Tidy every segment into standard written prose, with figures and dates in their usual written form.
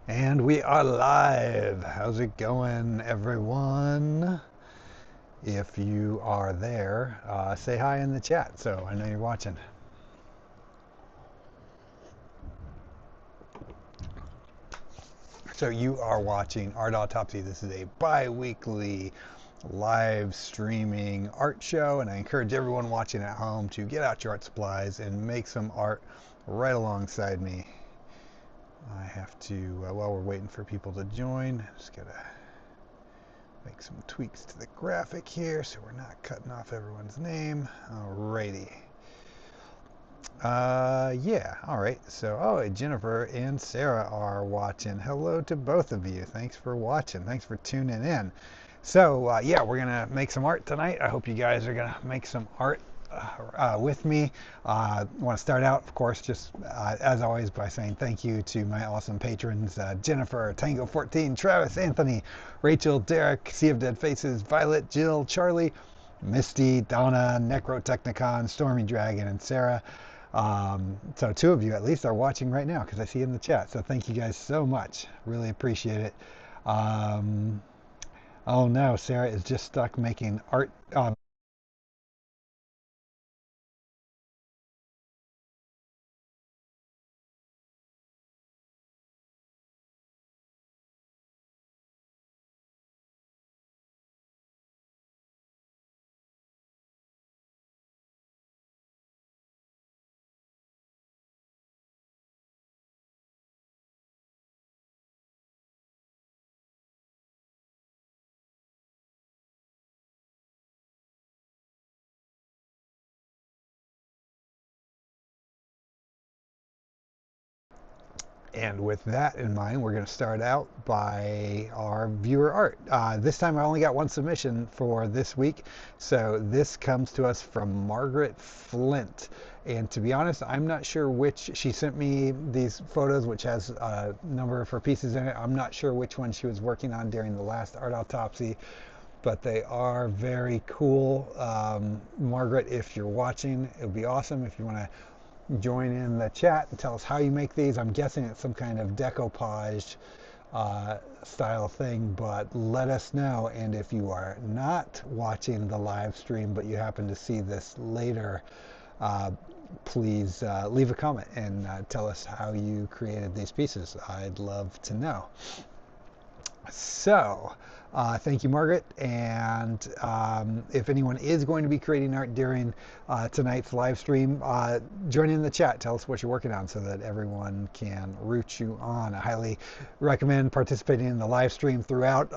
And we are live. How's it going, everyone? If you are there, say hi in the chat so I know you're watching. So you are watching Art Autopsy. This is a bi-weekly live streaming art show, and I encourage everyone watching at home to get out your art supplies and make some art right alongside me. I have to, while we're waiting for people to join, just gotta make some tweaks to the graphic here so we're not cutting off everyone's name. Alrighty. Yeah, alright. So, Jennifer and Sarah are watching. Hello to both of you. Thanks for watching. Thanks for tuning in. So, yeah, we're going to make some art tonight. I hope you guys are going to make some art with me. I want to start out, of course, just as always, by saying thank you to my awesome patrons Jennifer, Tango14, Travis, Anthony, Rachel, Derek, Sea of Dead Faces, Violet, Jill, Charlie, Misty, Donna, Necrotechnicon, Stormy Dragon, and Sarah. So two of you at least are watching right now because I see in the chat. So thank you guys so much. Really appreciate it. Um, oh no, Sarah is just stuck making art. And with that in mind, we're going to start out by our viewer art. This time I only got one submission for this week. So this comes to us from Margaret Flint. And to be honest, I'm not sure which, she sent me these photos, which has a number of her pieces in it. I'm not sure which one she was working on during the last art autopsy, but they are very cool. Margaret, if you're watching, it would be awesome if you want to join in the chat and tell us how you make these. I'm guessing it's some kind of decoupage style thing, but let us know. And if you are not watching the live stream, but you happen to see this later, uh, please leave a comment and tell us how you created these pieces. I'd love to know. So, thank you, Margaret. And if anyone is going to be creating art during tonight's live stream, join in the chat. Tell us what you're working on so that everyone can root you on. I highly recommend participating in the live stream throughout.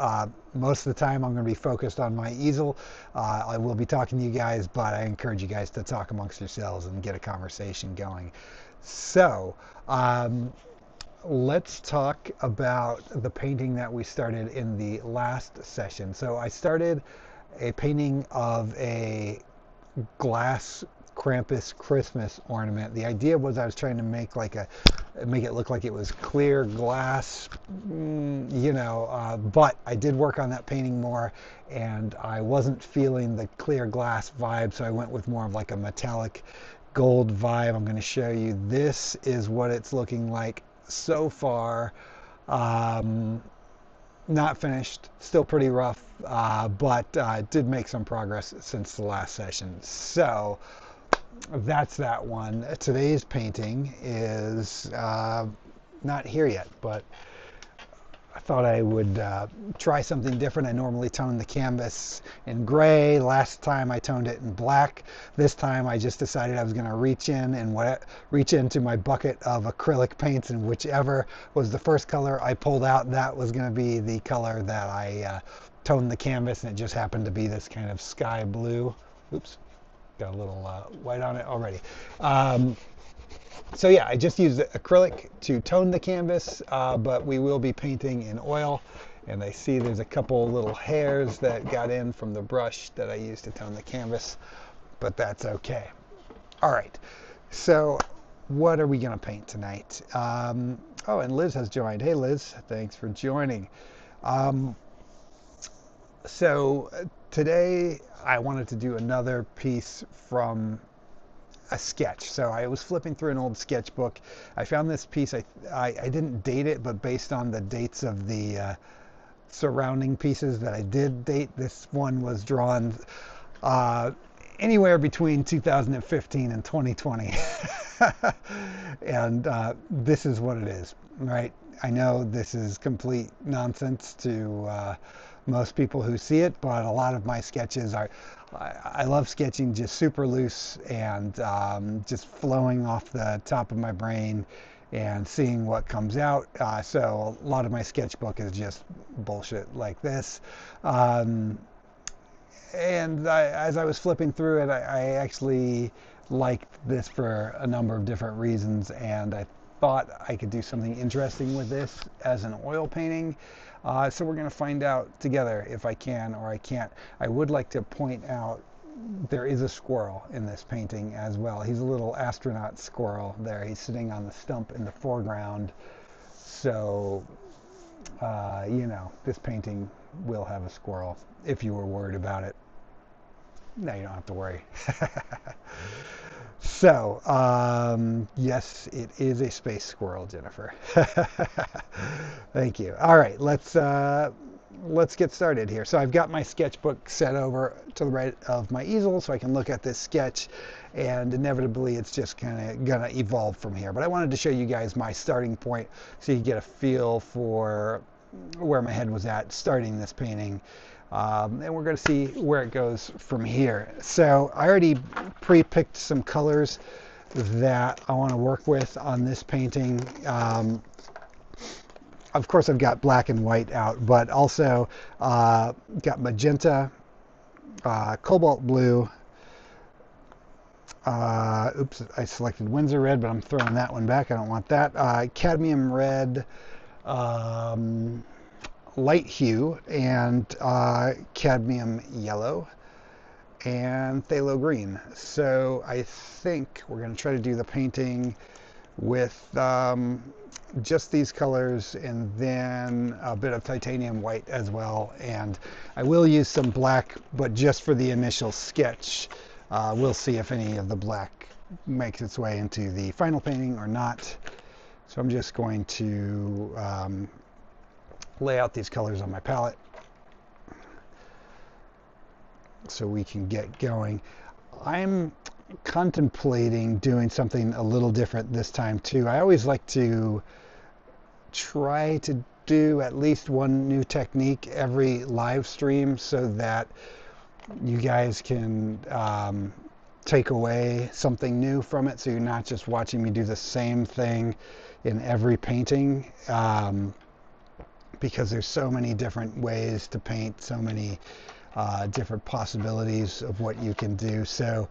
Most of the time, I'm going to be focused on my easel. I will be talking to you guys, but I encourage you guys to talk amongst yourselves and get a conversation going. So, let's talk about the painting that we started in the last session. So I started a painting of a glass Krampus Christmas ornament. The idea was I was trying to make make it look like it was clear glass, but I did work on that painting more and I wasn't feeling the clear glass vibe, so I went with more of like a metallic gold vibe. I'm going to show you. This is what it's looking like so far. Um, Not finished, still pretty rough, but did make some progress since the last session. So that's that one. Today's painting is not here yet, but I thought I would try something different. I normally tone the canvas in gray. Last time I toned it in black. This time I just decided I was going to reach in and reach into my bucket of acrylic paints, and whichever was the first color I pulled out, that was going to be the color that I toned the canvas, and it just happened to be this kind of sky blue. Oops, got a little white on it already. So yeah, I just used acrylic to tone the canvas, but we will be painting in oil. And I see there's a couple little hairs that got in from the brush that I used to tone the canvas, but that's okay. All right, so what are we gonna paint tonight? Oh, and Liz has joined. Hey Liz, thanks for joining. Um, so today I wanted to do another piece from a sketch. So I was flipping through an old sketchbook. I found this piece. I didn't date it, but based on the dates of the surrounding pieces that I did date, this one was drawn anywhere between 2015 and 2020. And this is what it is, right? I know this is complete nonsense to most people who see it, but a lot of my sketches are, I love sketching just super loose and just flowing off the top of my brain and seeing what comes out. So a lot of my sketchbook is just bullshit like this. And as I was flipping through it, I actually liked this for a number of different reasons, and I thought I could do something interesting with this as an oil painting. So we're going to find out together if I can or I can't. I would like to point out there is a squirrel in this painting as well. He's a little astronaut squirrel there. He's sitting on the stump in the foreground. So, you know, this painting will have a squirrel if you were worried about it. No, you don't have to worry. So, yes, it is a space squirrel, Jennifer. Thank you. All right, let's get started here. So I've got my sketchbook set over to the right of my easel so I can look at this sketch, and inevitably it's just kind of gonna evolve from here. But I wanted to show you guys my starting point so you get a feel for where my head was at starting this painting. And we're going to see where it goes from here. So I already pre-picked some colors that I want to work with on this painting. Of course, I've got black and white out, but also got magenta, cobalt blue. Oops, I selected Windsor red, but I'm throwing that one back. I don't want that. Cadmium red, light hue, and cadmium yellow, and phthalo green. So I think we're going to try to do the painting with just these colors, and then a bit of titanium white as well. And I will use some black, but just for the initial sketch. We'll see if any of the black makes its way into the final painting or not. So I'm just going to lay out these colors on my palette so we can get going. I'm contemplating doing something a little different this time too. I always like to try to do at least one new technique every live stream so that you guys can take away something new from it, so you're not just watching me do the same thing in every painting. Because there's so many different ways to paint, so many different possibilities of what you can do. So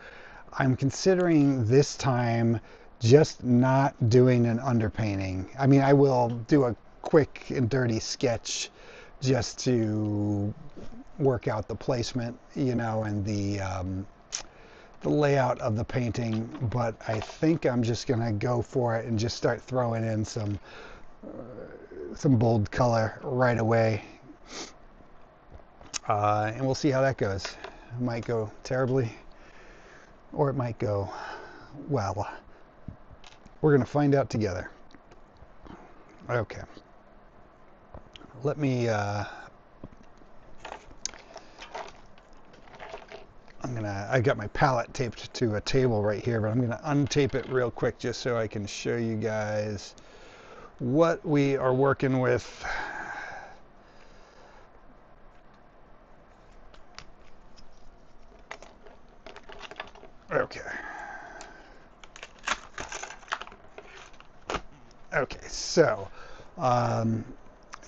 I'm considering this time just not doing an underpainting. I mean, I will do a quick and dirty sketch just to work out the placement, you know, and the layout of the painting, but I think I'm just gonna go for it and just start throwing in some bold color right away, and we'll see how that goes. It might go terribly, or it might go well. We're going to find out together. Okay, let me I've got my palette taped to a table right here, but I'm gonna untape it real quick just so I can show you guys what we are working with. Okay. Okay, so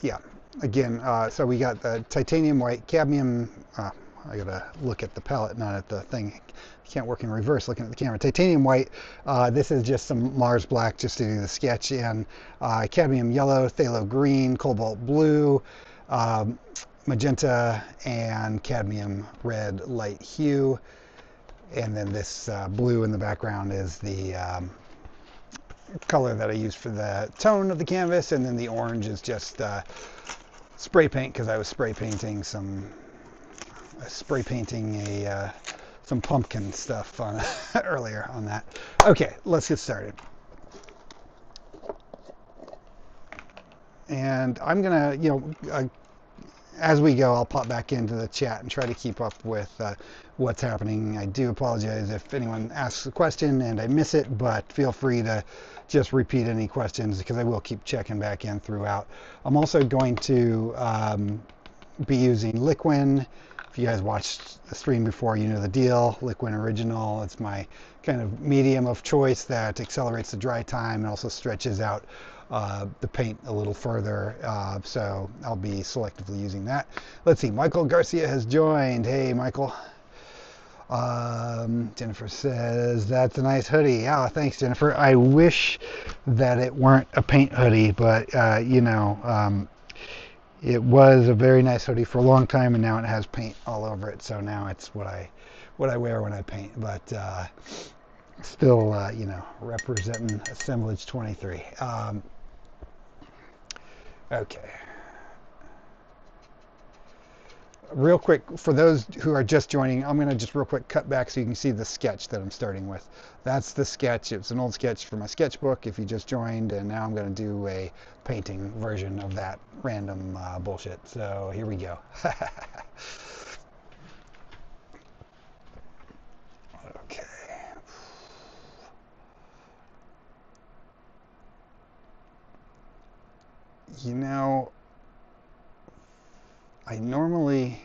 yeah, again, so we got the titanium white, cadmium, I gotta look at the palette, not at the thing. Can't work in reverse looking at the camera. Titanium white, this is just some Mars black just to do the sketch in. Cadmium yellow, phthalo green, cobalt blue, magenta, and cadmium red light hue. And then this blue in the background is the color that I use for the tone of the canvas. And then the orange is just spray paint, because I was spray painting a some pumpkin stuff on earlier on that. Okay, let's get started. And I'm gonna, as we go, I'll pop back into the chat and try to keep up with what's happening. I do apologize if anyone asks a question and I miss it, but feel free to just repeat any questions because I will keep checking back in throughout. I'm also going to be using Liquin. If you guys watched the stream before, you know the deal. Liquin Original, it's my kind of medium of choice that accelerates the dry time and also stretches out the paint a little further, so I'll be selectively using that. Let's see, Michael Garcia has joined. Hey, Michael. Jennifer says, that's a nice hoodie. Yeah, thanks, Jennifer. I wish that it weren't a paint hoodie, but, it was a very nice hoodie for a long time, and now it has paint all over it, so now it's what I wear when I paint, but still, representing Assemblage 23. Okay. Real quick, for those who are just joining, I'm going to just real quick cut back so you can see the sketch that I'm starting with. That's the sketch. It's an old sketch from my sketchbook if you just joined, and now I'm going to do a painting version of that random bullshit. So here we go. Okay. You know, I normally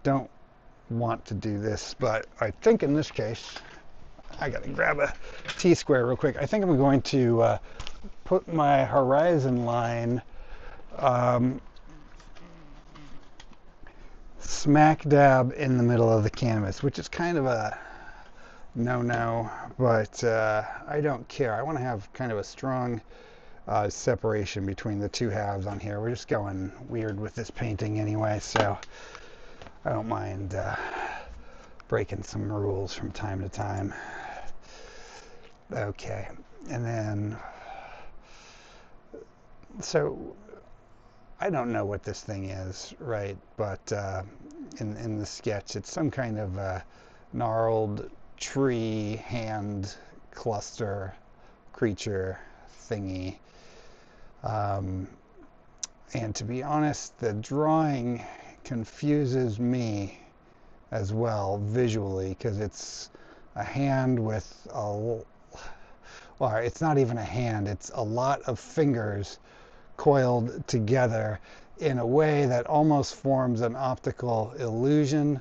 don't want to do this, but I think in this case, I gotta grab a T-square real quick. I think I'm going to put my horizon line smack dab in the middle of the canvas, which is kind of a no-no, but I don't care. I want to have kind of a strong separation between the two halves on here. We're just going weird with this painting anyway, so I don't mind breaking some rules from time to time. Okay, and then, so I don't know what this thing is, right? But in the sketch, it's some kind of gnarled tree hand cluster creature thingy. And to be honest, the drawing confuses me as well visually, because it's a hand with well, it's not even a hand, it's a lot of fingers coiled together in a way that almost forms an optical illusion.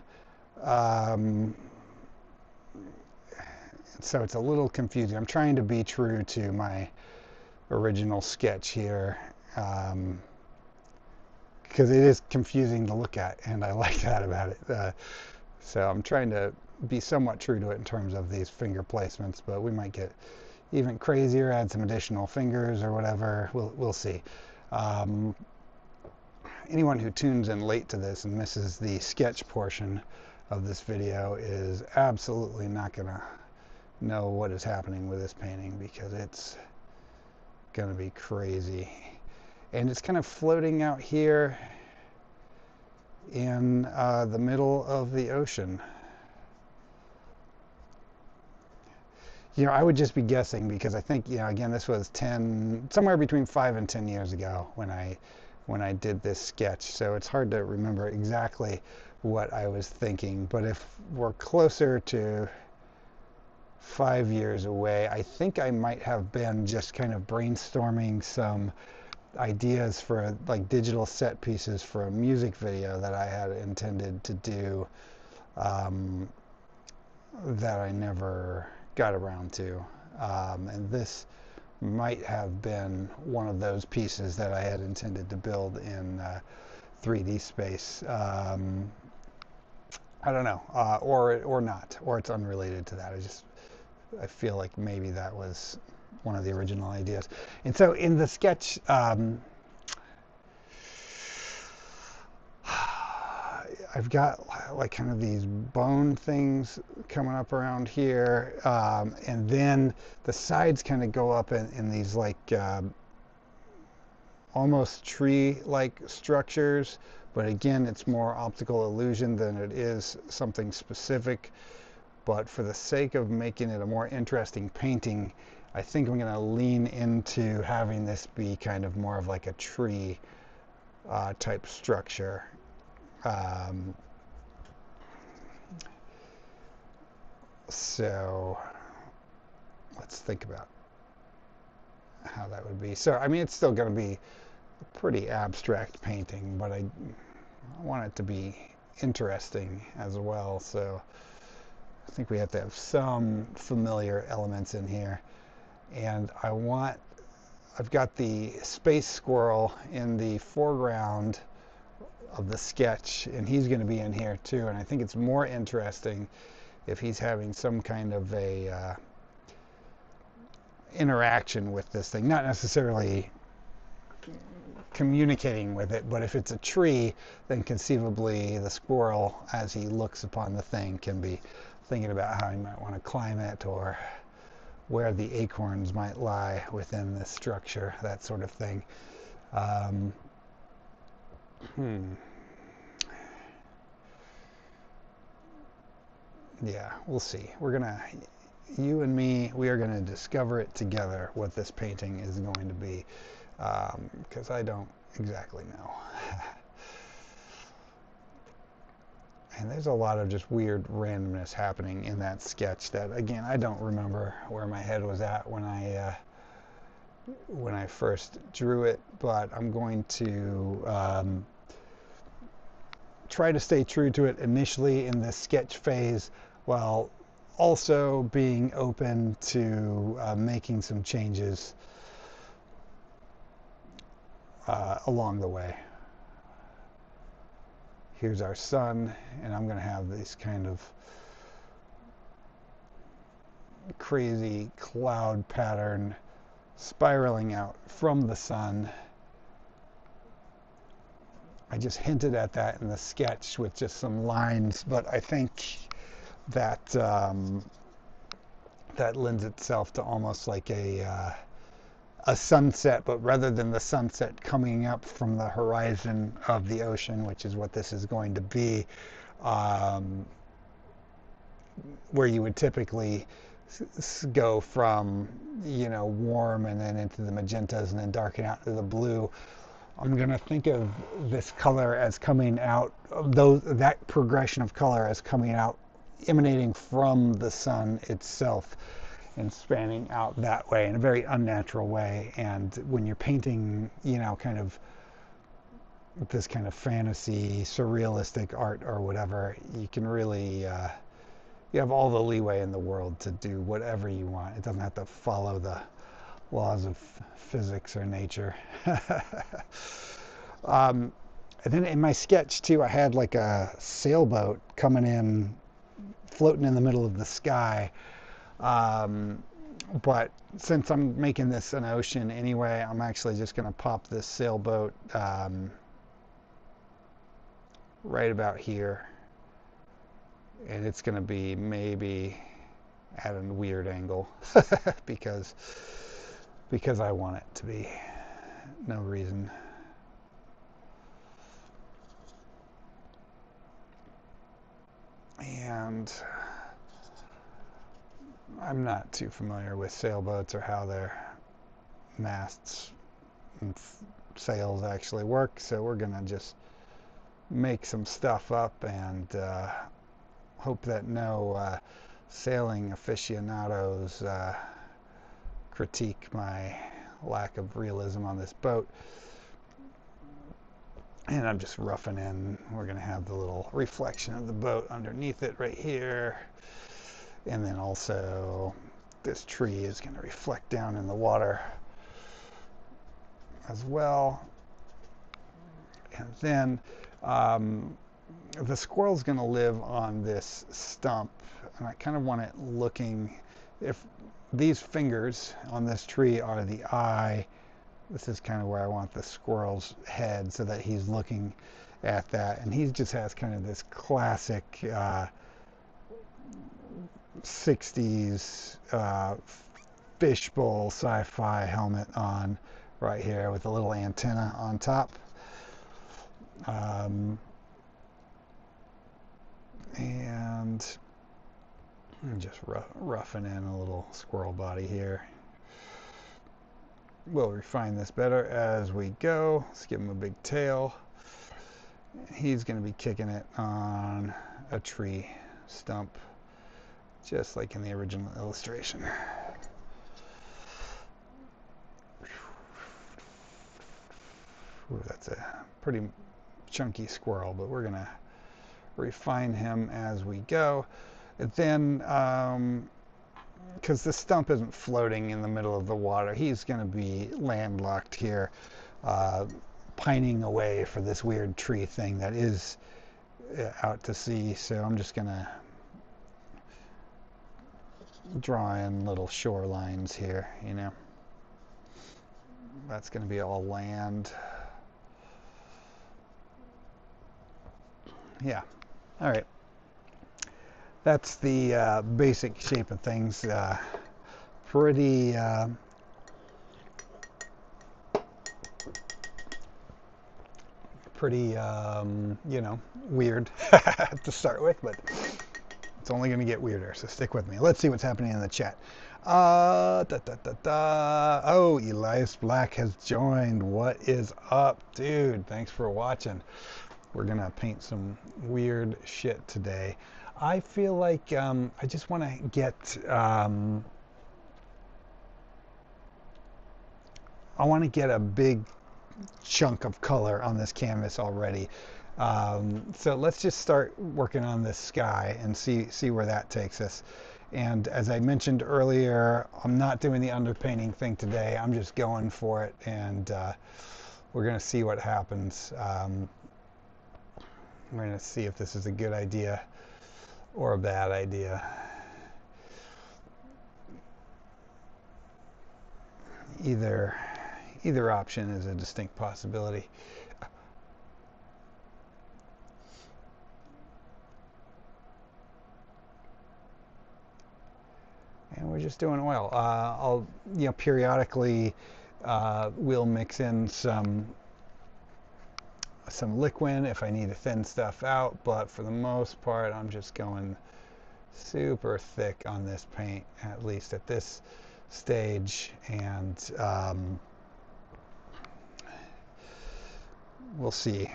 So it's a little confusing. I'm trying to be true to my original sketch here, because it is confusing to look at, and I like that about it. So I'm trying to be somewhat true to it in terms of these finger placements, but we might get even crazier, add some additional fingers or whatever. We'll see. Anyone who tunes in late to this and misses the sketch portion of this video is absolutely not gonna know what is happening with this painting, because it's gonna be crazy. And it's kind of floating out here in the middle of the ocean. I would just be guessing, because I think, again, this was somewhere between 5 and 10 years ago when I did this sketch. So it's hard to remember exactly what I was thinking. But if we're closer to 5 years away, I think I might have been just kind of brainstorming some ideas for like digital set pieces for a music video that I had intended to do, that I never got around to, and this might have been one of those pieces that I had intended to build in 3D space. I don't know, or not, or it's unrelated to that. I feel like maybe that was one of the original ideas. And so in the sketch, I've got like kind of these bone things coming up around here, and then the sides kind of go up in these like almost tree-like structures, But again, it's more optical illusion than it is something specific. But for the sake of making it a more interesting painting, I think I'm going to lean into having this be kind of more of like a tree type structure. So let's think about how that would be. So, I mean, it's still going to be a pretty abstract painting, but I want it to be interesting as well. So I think we have to have some familiar elements in here. And I've got the space squirrel in the foreground of the sketch, and he's going to be in here too. And I think it's more interesting if he's having some kind of a interaction with this thing, not necessarily communicating with it, but if it's a tree, then conceivably the squirrel, as he looks upon the thing, can be thinking about how he might want to climb it, or where the acorns might lie within this structure, that sort of thing. Yeah, we'll see. You and me, we are gonna discover it together, what this painting is going to be, because I don't exactly know. And there's a lot of just weird randomness happening in that sketch that, again, I don't remember where my head was at when I first drew it, but I'm going to try to stay true to it initially in this sketch phase, while also being open to making some changes along the way. Here's our sun, and I'm going to have this kind of crazy cloud pattern spiraling out from the sun. I just hinted at that in the sketch with just some lines, but I think that that lends itself to almost like a sunset, but rather than the sunset coming up from the horizon of the ocean, which is what this is going to be, where you would typically go from, warm and then into the magentas and then darken out to the blue. I'm going to think of this color as coming out, that progression of color as coming out, emanating from the sun itself and spanning out that way in a very unnatural way. And when you're painting, kind of this kind of fantasy, surrealistic art or whatever, you can really, you have all the leeway in the world to do whatever you want. It doesn't have to follow the laws of physics or nature. And then in my sketch too, I had like a sailboat coming in, floating in the middle of the sky. But since I'm making this an ocean anyway, I'm actually just going to pop this sailboat right about here. And it's going to be maybe at a weird angle because I want it to be. No reason. And I'm not too familiar with sailboats or how their masts and sails actually work, so we're gonna just make some stuff up and hope that no sailing aficionados critique my lack of realism on this boat. And I'm just roughing in. We're going to have the little reflection of the boat underneath it right here. And then also this tree is going to reflect down in the water as well. And then the squirrel's going to live on this stump. And I kind of want it looking, if these fingers on this tree are the eye, this is kind of where I want the squirrel's head, so that he's looking at that. And he just has kind of this classic 60s fishbowl sci-fi helmet on right here with a little antenna on top. And I'm just roughing in a little squirrel body here. We'll refine this better as we go. Let's give him a big tail. He's going to be kicking it on a tree stump, just like in the original illustration. Ooh, that's a pretty chunky squirrel, but we're going to refine him as we go. And then, because the stump isn't floating in the middle of the water, he's going to be landlocked here, pining away for this weird tree thing that is out to sea. So I'm just going to draw in little shorelines here, you know. That's going to be all land. Yeah. All right. That's the basic shape of things. Pretty you know, weird to start with, but it's only going to get weirder, so stick with me. Let's see what's happening in the chat. Oh, Elias Black has joined. What is up, dude? Thanks for watching. We're going to paint some weird shit today. I feel like I just want to get... I want to get a big chunk of color on this canvas already. So let's just start working on this sky and see where that takes us. And as I mentioned earlier, I'm not doing the underpainting thing today. I'm just going for it, and we're going to see what happens. We're going to see if this is a good idea or a bad idea. Either option is a distinct possibility. And we're just doing well. I'll, you know, periodically we'll mix in some liquid if I need to thin stuff out, but for the most part I'm just going super thick on this paint, at least at this stage, and we'll see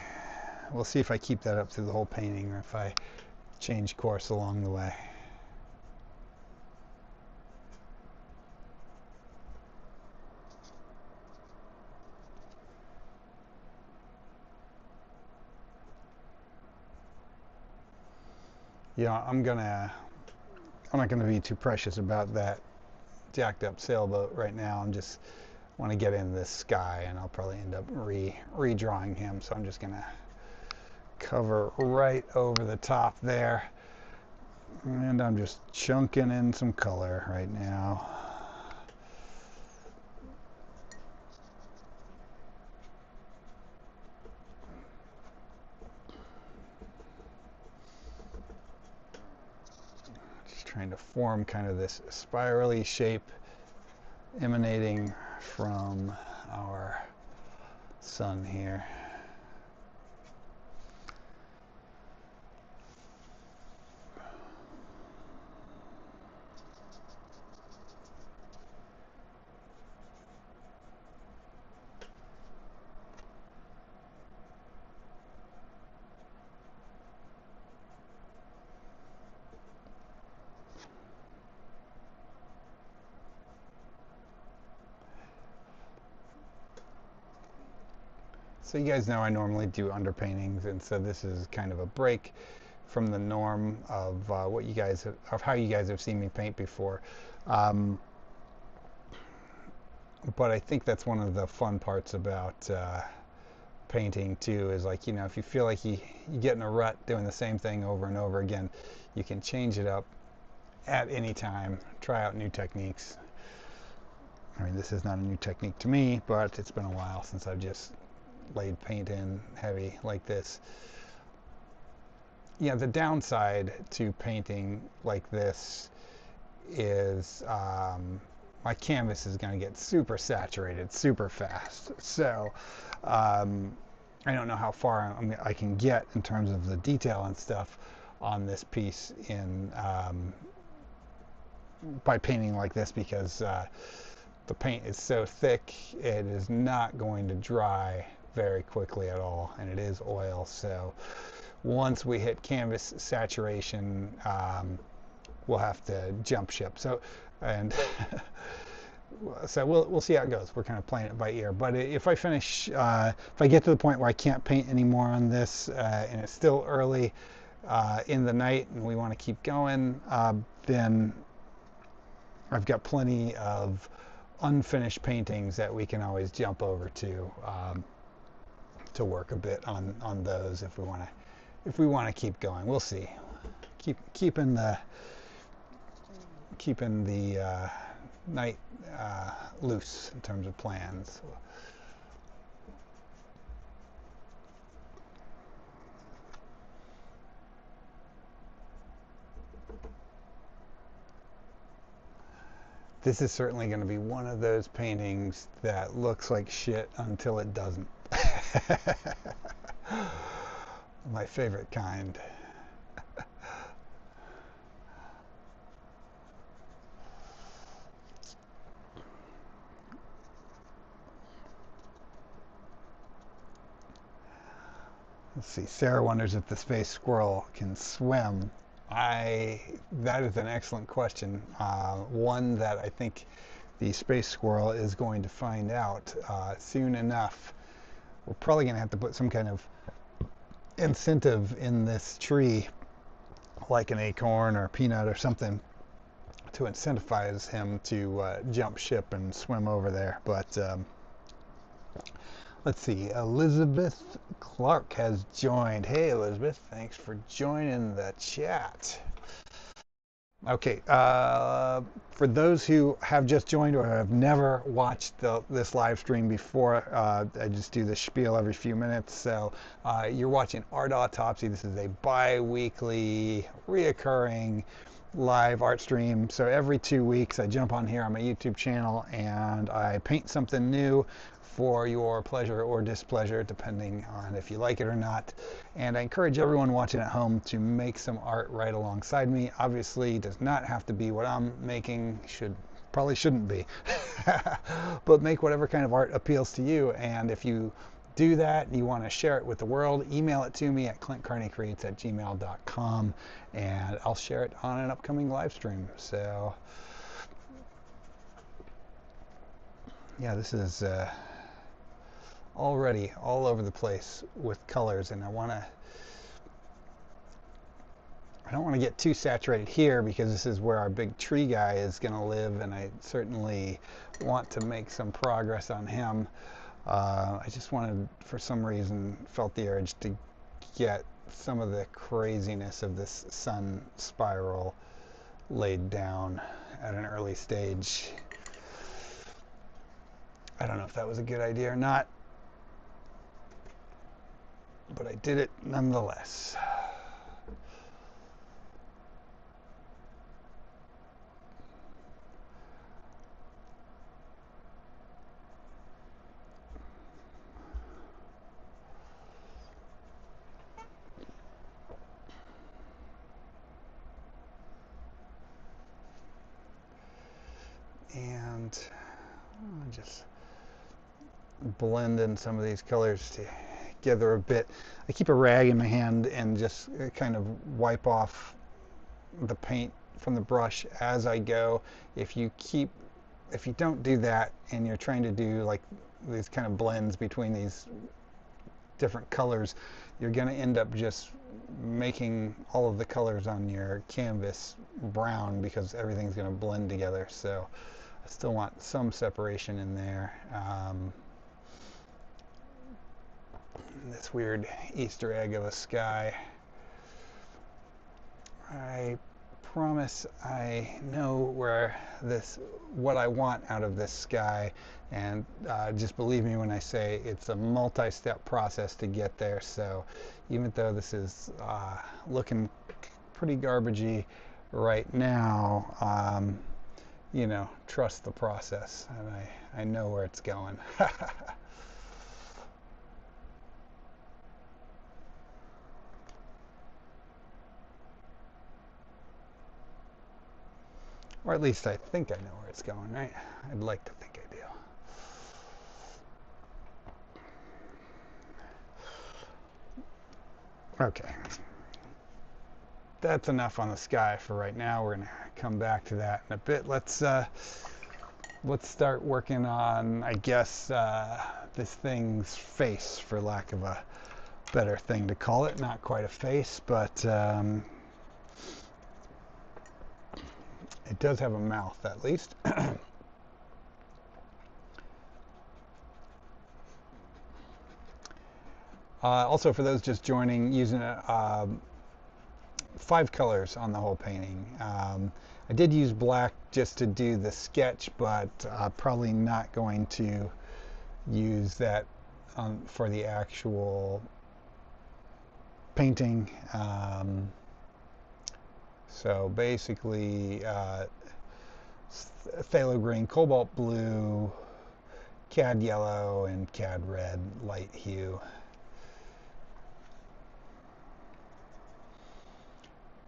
if I keep that up through the whole painting or if I change course along the way. Yeah, I'm not gonna be too precious about that jacked up sailboat right now. I'm just want to get in this sky, and I'll probably end up redrawing him. So I'm just gonna cover right over the top there, and I'm just chunking in some color right now. Trying to form kind of this spirally shape emanating from our sun here. So you guys know I normally do underpaintings, and so this is kind of a break from the norm of what you guys have, of how you guys have seen me paint before. But I think that's one of the fun parts about painting too, is like, you know, if you feel like you get in a rut doing the same thing over and over again, you can change it up at any time, try out new techniques. I mean, this is not a new technique to me, but it's been a while since I've just laid paint in heavy like this. Yeah, the downside to painting like this is my canvas is going to get super saturated super fast. So I don't know how far I can get in terms of the detail and stuff on this piece in by painting like this, because the paint is so thick it is not going to dry very quickly at all, and it is oil. So once we hit canvas saturation, we'll have to jump ship. So and so we'll see how it goes. We're kind of playing it by ear. But if I finish, if I get to the point where I can't paint anymore on this, and it's still early in the night and we want to keep going, then I've got plenty of unfinished paintings that we can always jump over to work a bit on those if we want to keep going. We'll see. Keeping the night loose in terms of plans. This is certainly going to be one of those paintings that looks like shit until it doesn't. My favorite kind. Let's see, Sarah wonders if the space squirrel can swim. That is an excellent question. One that I think the space squirrel is going to find out soon enough. We're probably going to have to put some kind of incentive in this tree, like an acorn or a peanut or something, to incentivize him to jump ship and swim over there. But let's see, Elizabeth Clark has joined. Hey, Elizabeth, thanks for joining the chat. Okay, for those who have just joined or have never watched this live stream before, I just do this spiel every few minutes. So you're watching Art Autopsy. This is a bi-weekly, reoccurring live art stream. So every 2 weeks I jump on here on my YouTube channel and I paint something new for your pleasure or displeasure, depending on if you like it or not. And I encourage everyone watching at home to make some art right alongside me. Obviously, it does not have to be what I'm making, probably shouldn't be. But make whatever kind of art appeals to you. And if you do that, you want to share it with the world, email it to me at clintcarneycreates@gmail.com, and I'll share it on an upcoming live stream. So yeah, this is already all over the place with colors, and I don't want to get too saturated here because this is where our big tree guy is going to live, and I certainly want to make some progress on him. I just wanted, for some reason, felt the urge to get some of the craziness of this sun spiral laid down at an early stage. I don't know if that was a good idea or not, but I did it nonetheless. And I'll just blend in some of these colors together a bit. I keep a rag in my hand and just kind of wipe off the paint from the brush as I go. If you don't do that and you're trying to do like these kind of blends between these different colors, you're going to end up just making all of the colors on your canvas brown because everything's going to blend together. So I still want some separation in there. This weird Easter egg of a sky. I promise I know what I want out of this sky, and just believe me when I say it's a multi-step process to get there. So even though this is looking pretty garbagey right now, you know, trust the process, and I know where it's going. Or at least I think I know where it's going, right? I'd like to think I do. Okay. That's enough on the sky for right now. We're going to come back to that in a bit. Let's start working on, I guess, this thing's face, for lack of a better thing to call it. Not quite a face, but it does have a mouth, at least. Also, for those just joining, using 5 colors on the whole painting. I did use black just to do the sketch, but probably not going to use that for the actual painting. So basically, phthalo green, cobalt blue, cad yellow, and cad red, light hue.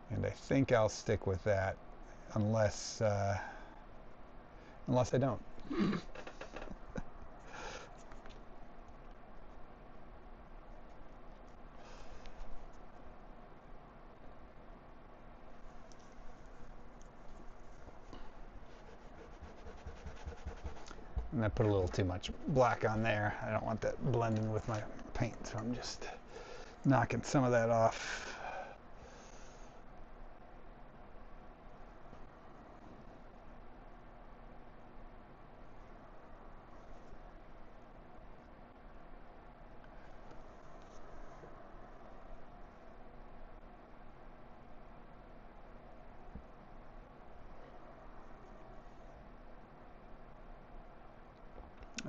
And I think I'll stick with that unless I don't. And I put a little too much black on there. I don't want that blending with my paint, so I'm just knocking some of that off.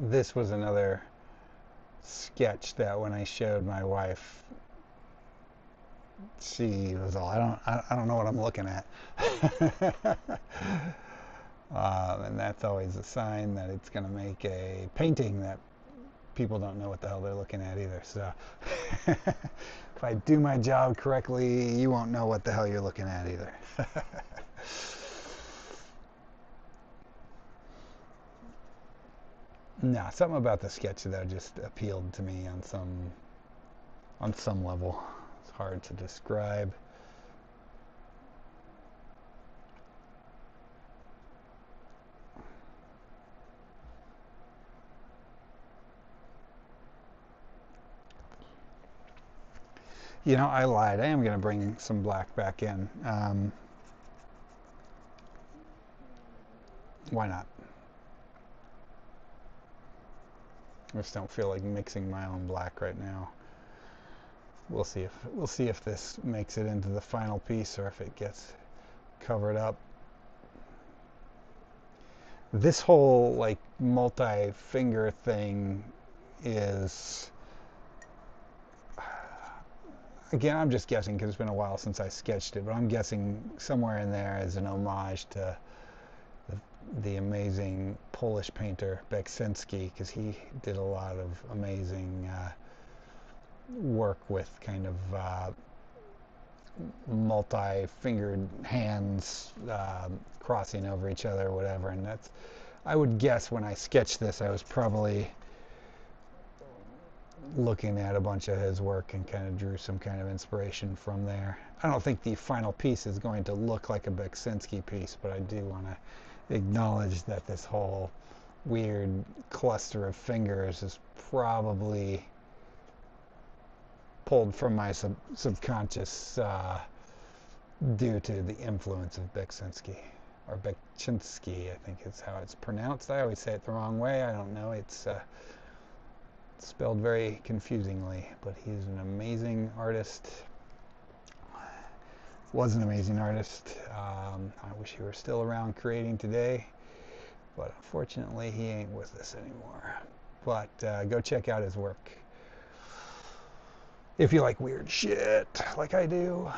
This was another sketch that when I showed my wife, she was all, I don't know what I'm looking at. And that's always a sign that it's going to make a painting that people don't know what the hell they're looking at either. So if I do my job correctly, you won't know what the hell you're looking at either. No, something about the sketch though just appealed to me on some level. It's hard to describe. You know, I lied. I am going to bring some black back in. Why not? I just don't feel like mixing my own black right now. We'll see if this makes it into the final piece or if it gets covered up. This whole like multi-finger thing is, again, I'm just guessing because it's been a while since I sketched it, but I'm guessing somewhere in there is an homage to the amazing Polish painter Beksinski, because he did a lot of amazing work with kind of multi-fingered hands crossing over each other or whatever. And that's, I would guess when I sketched this, I was probably looking at a bunch of his work and kind of drew some kind of inspiration from there. I don't think the final piece is going to look like a Beksinski piece, but I do want to acknowledge that this whole weird cluster of fingers is probably pulled from my subconscious due to the influence of Beksinski, or Beksinski, I think is how it's pronounced. I always say it the wrong way. I don't know. It's spelled very confusingly, but he's an amazing artist. Was an amazing artist. I wish he were still around creating today, but unfortunately he ain't with us anymore. But go check out his work if you like weird shit like I do.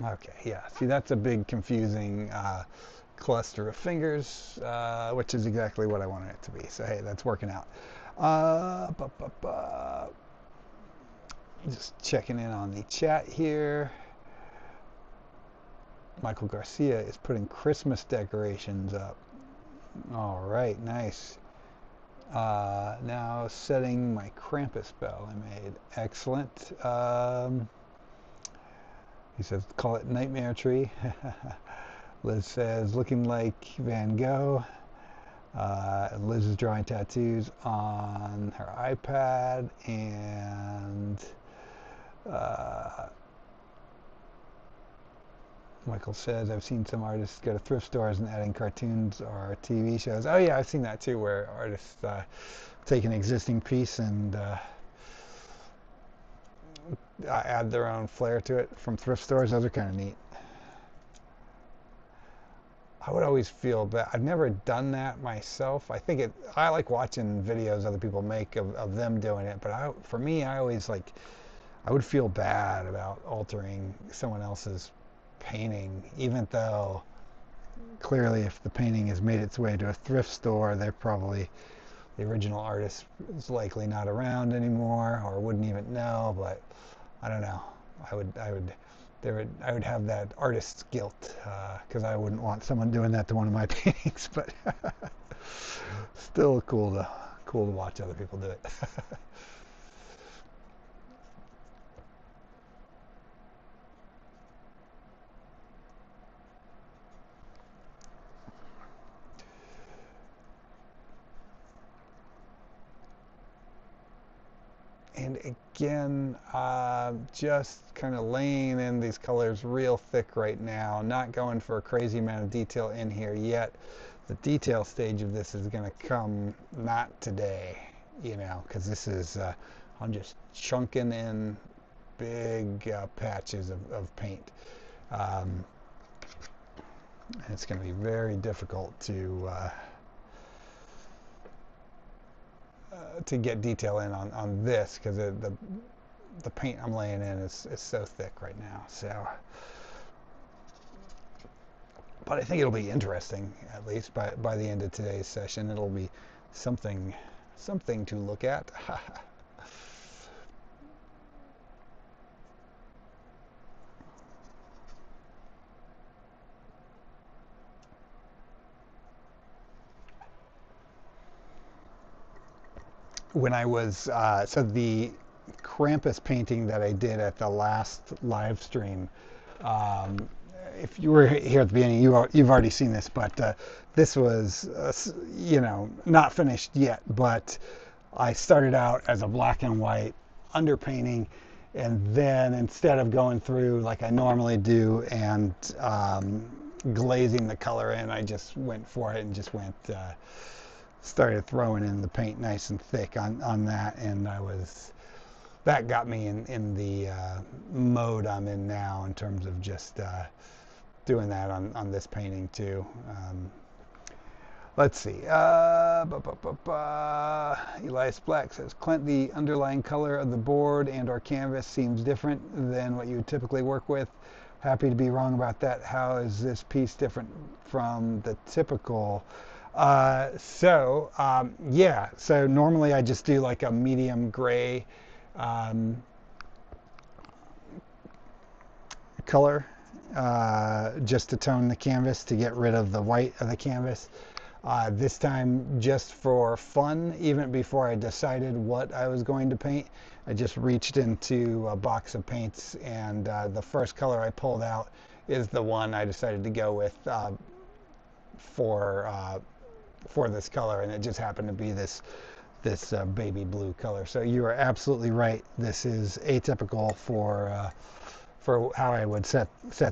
Okay, yeah, see, that's a big confusing cluster of fingers, which is exactly what I wanted it to be. So hey, that's working out. Bu- bu- bu- Just checking in on the chat here. Michael Garcia is putting Christmas decorations up. All right, nice. Now setting my Krampus bell I made. Excellent. He says, call it Nightmare Tree. Liz says, looking like Van Gogh. Liz is drawing tattoos on her iPad, and Michael says, I've seen some artists go to thrift stores and adding cartoons or TV shows. Oh yeah, I've seen that too, where artists take an existing piece and add their own flair to it from thrift stores. Those are kind of neat. I would always feel bad. I've never done that myself. I like watching videos other people make of them doing it, but for me, I would feel bad about altering someone else's painting, even though clearly if the painting has made its way to a thrift store, the original artist is likely not around anymore or wouldn't even know. But I don't know. I would have that artist's guilt because I wouldn't want someone doing that to one of my paintings. But still cool to watch other people do it. And again, just kind of laying in these colors real thick right now, not going for a crazy amount of detail in here yet. The detail stage of this is going to come not today, because this is, I'm just chunking in big patches of paint. And it's going to be very difficult to get detail in on this because the paint I'm laying in is so thick right now. So, but I think it'll be interesting, at least by the end of today's session. It'll be something to look at. When I was so the Krampus painting that I did at the last live stream, um, if you were here at the beginning, you've already seen this, but this was not finished yet. But I started out as a black and white underpainting, and then instead of going through like I normally do and glazing the color in, I just went for it and just started throwing in the paint nice and thick on that, and that got me in the mode I'm in now in terms of just doing that on this painting too. Let's see. Elias Black says, Clint, the underlying color of the board and or canvas seems different than what you would typically work with. Happy to be wrong about that. How is this piece different from the typical? So normally I just do like a medium gray color just to tone the canvas to get rid of the white of the canvas. This time, just for fun, even before I decided what I was going to paint, I just reached into a box of paints, and the first color I pulled out is the one I decided to go with for this color, and it just happened to be this baby blue color. So you are absolutely right. This is atypical for how I would set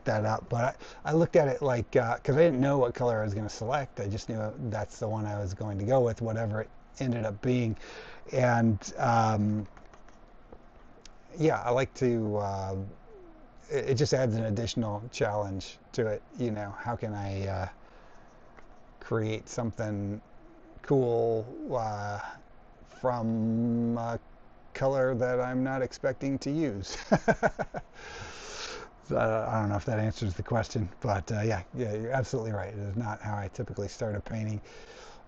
that up. But I looked at it like, because I didn't know what color I was going to select. I just knew that's the one I was going to go with, whatever it ended up being. And yeah, I like to, it just adds an additional challenge to it. How can I create something cool from a color that I'm not expecting to use? I don't know if that answers the question, but yeah, you're absolutely right. It is not how I typically start a painting.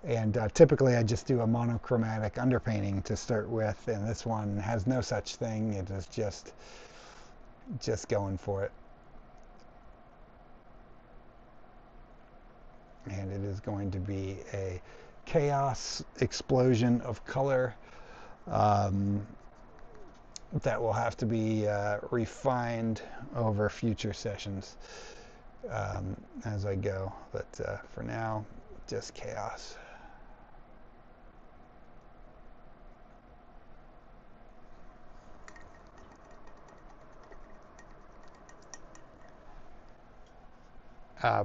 And typically I just do a monochromatic underpainting to start with, and this one has no such thing. It is just going for it. And it is going to be a chaos explosion of color that will have to be refined over future sessions as I go. But for now, just chaos.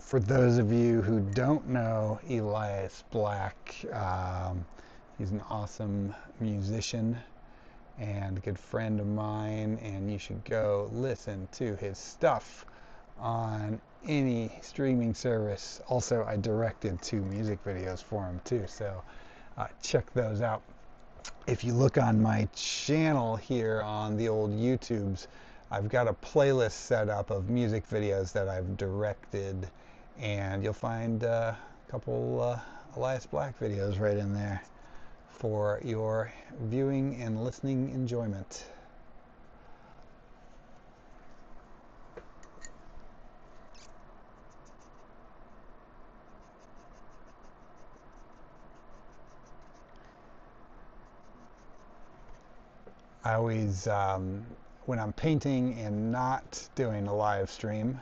For those of you who don't know Elias Black, he's an awesome musician and a good friend of mine, and you should go listen to his stuff on any streaming service. Also, I directed 2 music videos for him too, so check those out. If you look on my channel here on the old YouTubes, I've got a playlist set up of music videos that I've directed, and you'll find a couple Elias Black videos right in there for your viewing and listening enjoyment. I always, when I'm painting and not doing a live stream,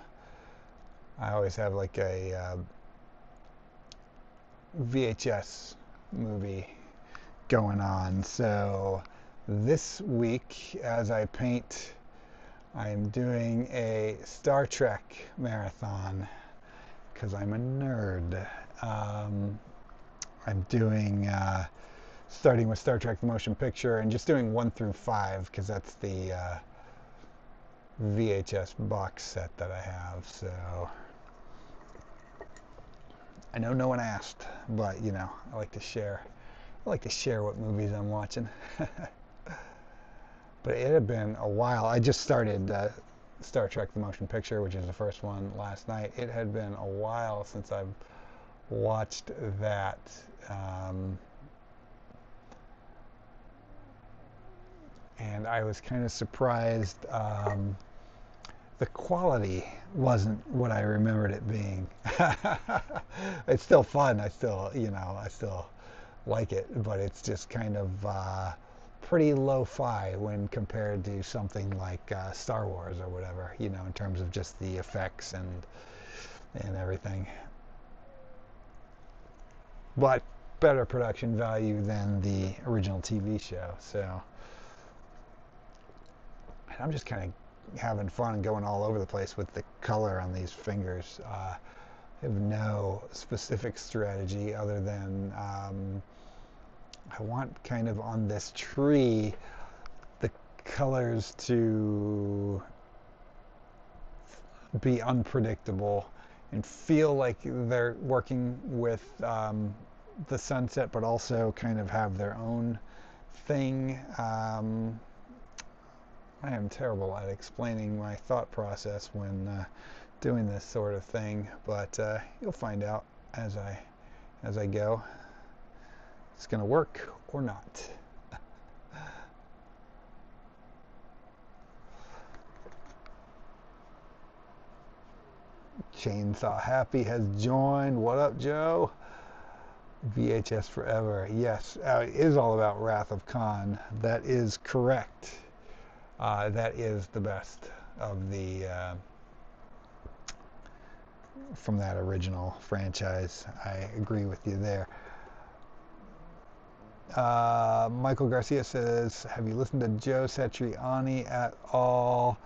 I always have like a VHS movie going on. So this week, as I paint, I'm doing a Star Trek marathon because I'm a nerd. I'm doing starting with Star Trek the Motion Picture and just doing 1 through 5 because that's the VHS box set that I have. So I know no one asked, but you know, I like to share what movies I'm watching. But it had been a while. I just started Star Trek the Motion Picture, which is the first one, last night. It had been a while since I've watched that. And I was kind of surprised. The quality wasn't what I remembered it being. It's still fun. I still like it, but it's just kind of pretty lo-fi when compared to something like Star Wars or whatever, in terms of just the effects and everything. But better production value than the original TV show. So I'm just kind of having fun and going all over the place with the color on these fingers. I have no specific strategy other than I want kind of on this tree the colors to be unpredictable and feel like they're working with the sunset, but also kind of have their own thing. I am terrible at explaining my thought process when doing this sort of thing, but you'll find out as I go. It's going to work or not. Chainsaw Happy has joined. What up, Joe? VHS forever. Yes, it is all about Wrath of Khan. That is correct. That is the best of the from that original franchise. I agree with you there. Michael Garcia says, have you listened to Joe Satriani at all?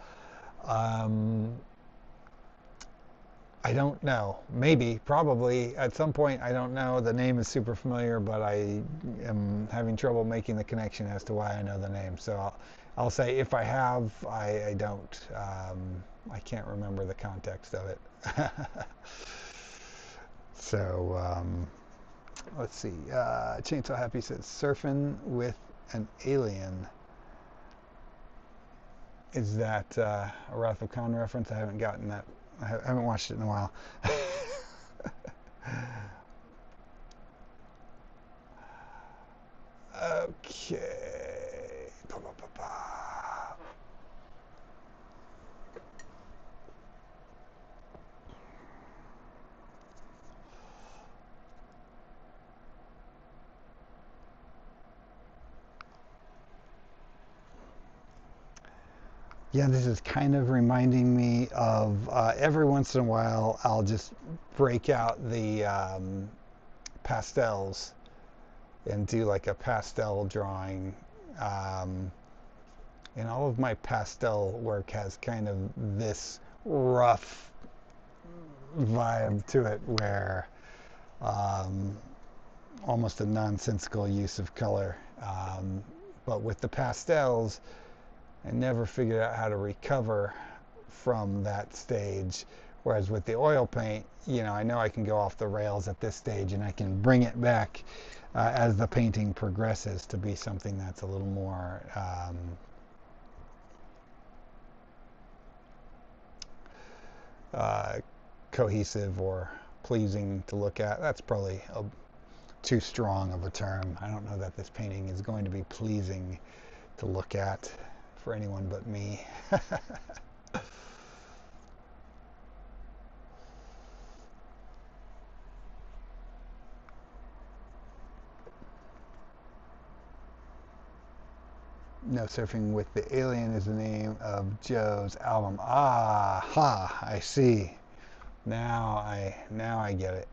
I don't know. Maybe, probably, at some point. I don't know. The name is super familiar, but I am having trouble making the connection as to why I know the name. So I'll say if I have, I don't. I can't remember the context of it. So let's see. Chainsaw Happy says, surfing with an alien. Is that a Wrath of Khan reference? I haven't gotten that. I haven't watched it in a while. Okay. Ba, ba, ba, ba. Yeah, this is kind of reminding me of every once in a while I'll just break out the pastels and do like a pastel drawing. Um, and all of my pastel work has kind of this rough vibe to it where um, almost a nonsensical use of color. But with the pastels, I never figured out how to recover from that stage. Whereas with the oil paint, you know I can go off the rails at this stage and I can bring it back as the painting progresses to be something that's a little more uh, cohesive or pleasing to look at. That's probably too strong of a term. I don't know that this painting is going to be pleasing to look at for anyone but me. No Surfing with the Alien is the name of Joe's album. Ah, ha, I see. Now I get it.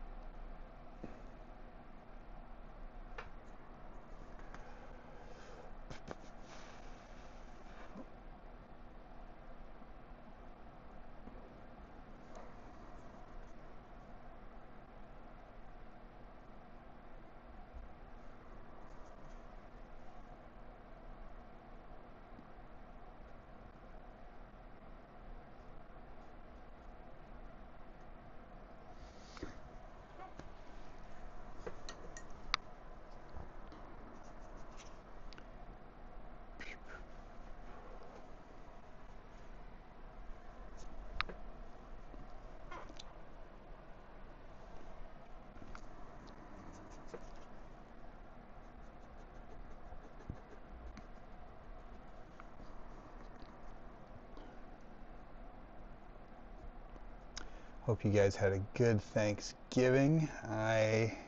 Hope you guys had a good Thanksgiving. I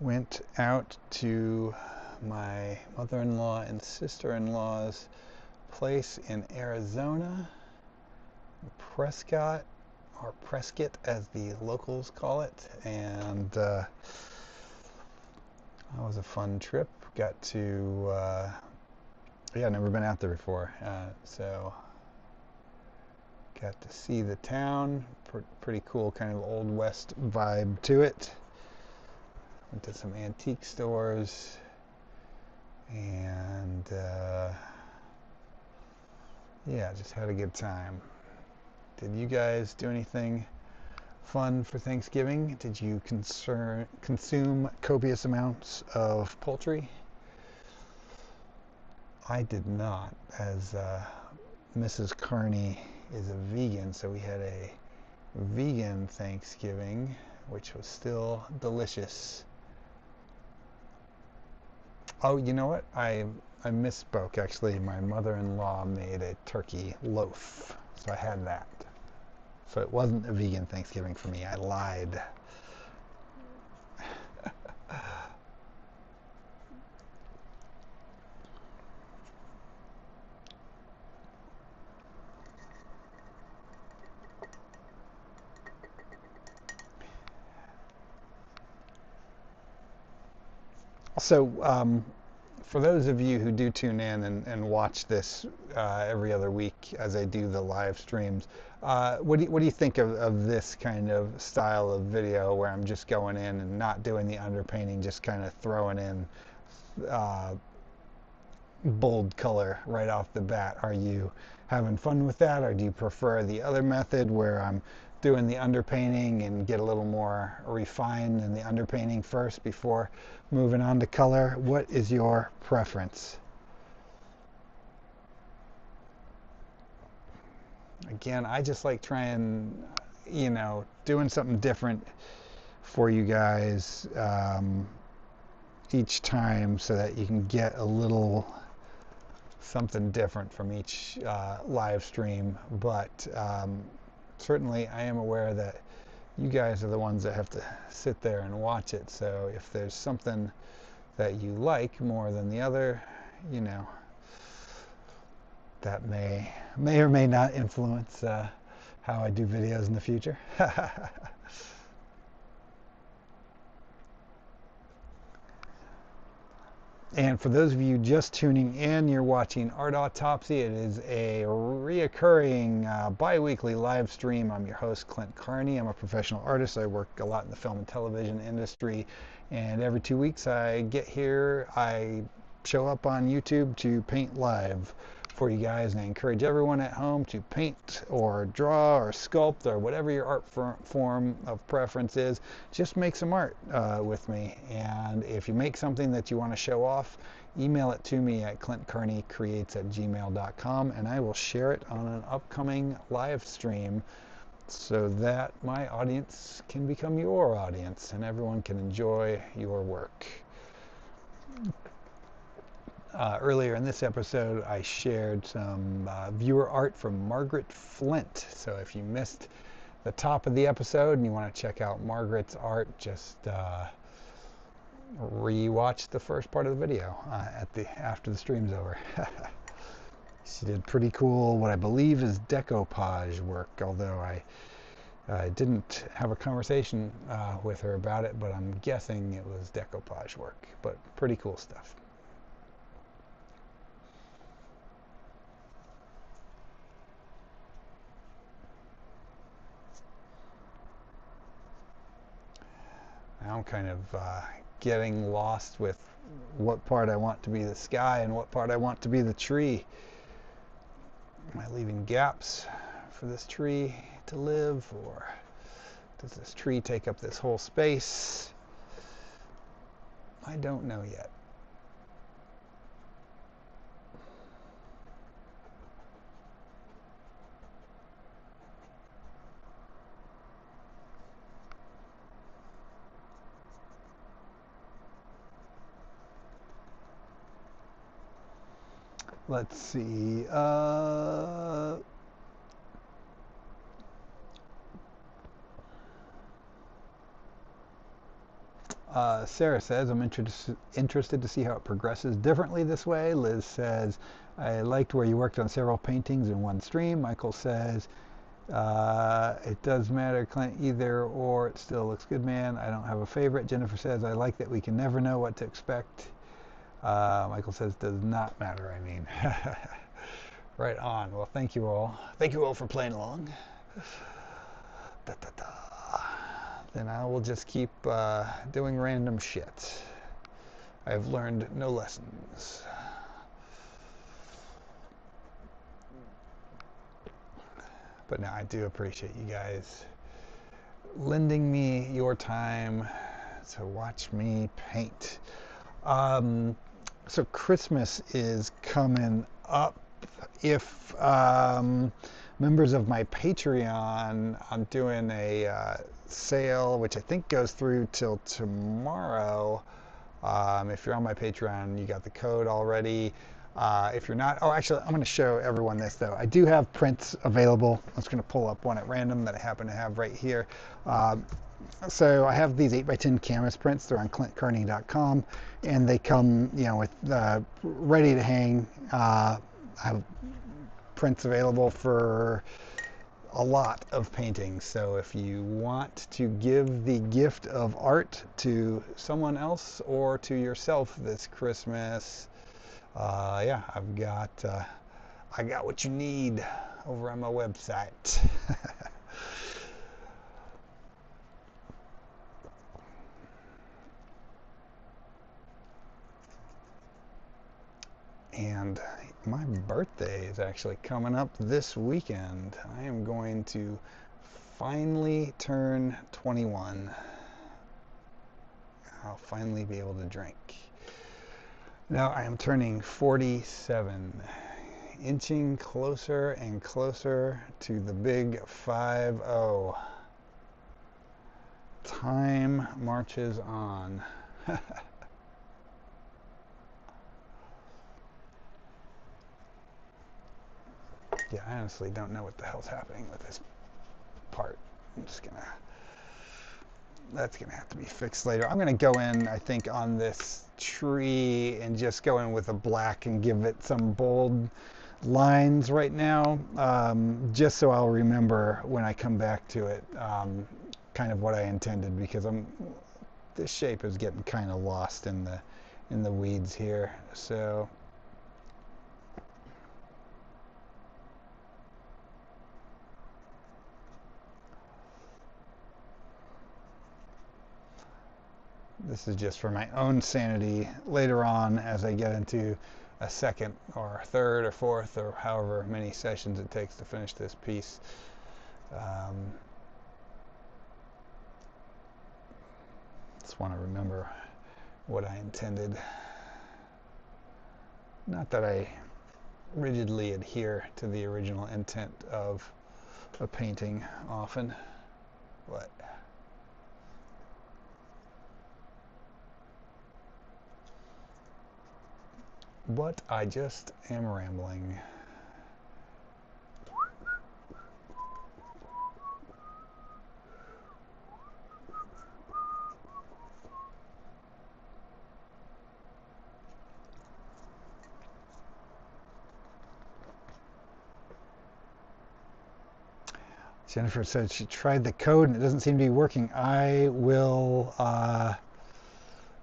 went out to my mother-in-law and sister-in-law's place in Arizona, Prescott, or Prescott as the locals call it, and that was a fun trip. Got to, yeah, never been out there before, so got to see the town. Pretty cool, kind of Old West vibe to it. Went to some antique stores, and yeah, just had a good time. Did you guys do anything fun for Thanksgiving? Did you consume copious amounts of poultry? I did not, as Mrs. Carney is a vegan, so we had a vegan Thanksgiving, which was still delicious. Oh, you know what? I misspoke, actually. My mother-in-law made a turkey loaf, so I had that. So it wasn't a vegan Thanksgiving for me. I lied. So, for those of you who do tune in and watch this every other week as I do the live streams, what do you think of this kind of style of video where I'm just going in and not doing the underpainting, just kind of throwing in uh, bold color right off the bat? Are you having fun with that, or do you prefer the other method where I'm doing the underpainting and get a little more refined in the underpainting first before moving on to color? What is your preference? Again, I just like trying, doing something different for you guys. each time so that you can get a little something different from each live stream. But certainly I am aware that you guys are the ones that have to sit there and watch it. So if there's something that you like more than the other, you know, that may or may not influence how I do videos in the future. And for those of you just tuning in, you're watching Art Autopsy. It is a reoccurring bi-weekly live stream. I'm your host, Clint Carney. I'm a professional artist. I work a lot in the film and television industry. And every 2 weeks I get here, I show up on YouTube to paint live for you guys, and I encourage everyone at home to paint or draw or sculpt or whatever your art form of preference is. Just make some art with me, and if you make something that you want to show off, email it to me at clintcarneycreates@gmail.com, and I will share it on an upcoming live stream so that my audience can become your audience and everyone can enjoy your work. Earlier in this episode, I shared some viewer art from Margaret Flint. So if you missed the top of the episode and you want to check out Margaret's art, just re-watch the first part of the video after the stream's over. She did pretty cool, what I believe is decoupage work, although I didn't have a conversation with her about it, but I'm guessing it was decoupage work. But pretty cool stuff. Now I'm kind of getting lost with what part I want to be the sky and what part I want to be the tree. Am I leaving gaps for this tree to live, or does this tree take up this whole space? I don't know yet. Let's see. Sarah says, I'm interested to see how it progresses differently this way. Liz says, I liked where you worked on several paintings in one stream. Michael says, it does matter, Clint, either or, it still looks good, man. I don't have a favorite. Jennifer says, I like that we can never know what to expect. Michael says, does not matter, I mean. Right on. Well, thank you all. Thank you all for playing along. Da, da, da. Then I will just keep doing random shit. I've learned no lessons. But no, I do appreciate you guys lending me your time to watch me paint. So Christmas is coming up. If members of my Patreon, I'm doing a sale, which I think goes through till tomorrow. If you're on my Patreon, you got the code already. If you're not, oh, actually, I'm going to show everyone this, though. I do have prints available. I'm just going to pull up one at random that I happen to have right here. So I have these 8x10 canvas prints. They're on clintcarney.com, and they come, you know, with ready to hang. I have prints available for a lot of paintings. So if you want to give the gift of art to someone else or to yourself this Christmas, yeah, I got what you need over on my website. And my birthday is actually coming up this weekend. I am going to finally turn 21. I'll finally be able to drink. Now I am turning 47, inching closer and closer to the big 5-0. Time marches on. Yeah, I honestly don't know what the hell's happening with this part. I'm just gonna, that's gonna have to be fixed later. I'm gonna go in, I think, on this tree and just go in with a black and give it some bold lines right now, just so I'll remember when I come back to it, kind of what I intended, because this shape is getting kind of lost in the weeds here. So this is just for my own sanity later on as I get into a second or third or fourth or however many sessions it takes to finish this piece. Just want to remember what I intended. Not that I rigidly adhere to the original intent of a painting often, but I just am rambling. Jennifer said she tried the code and it doesn't seem to be working. I will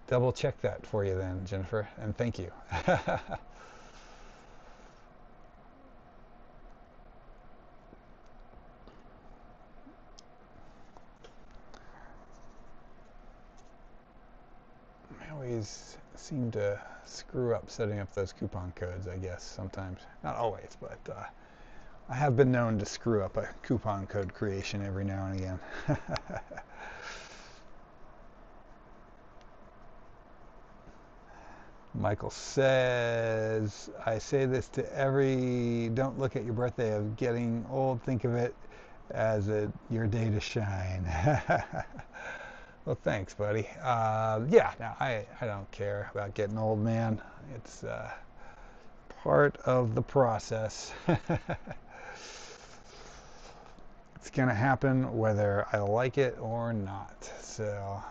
double check that for you then, Jennifer, and thank you. I always seem to screw up setting up those coupon codes, I guess, sometimes. Not always, but I have been known to screw up a coupon code creation every now and again. Michael says, I say this to every don't look at your birthday of getting old. Think of it as your day to shine. Well, thanks, buddy. Yeah, no, I don't care about getting old, man. It's part of the process. It's going to happen whether I like it or not. So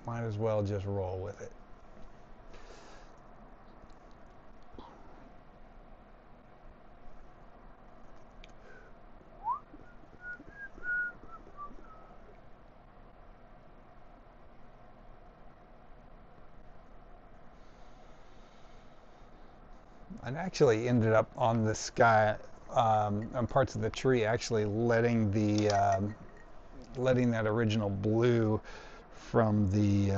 might as well just roll with it. I actually ended up on the sky, on parts of the tree, actually letting that original blue from the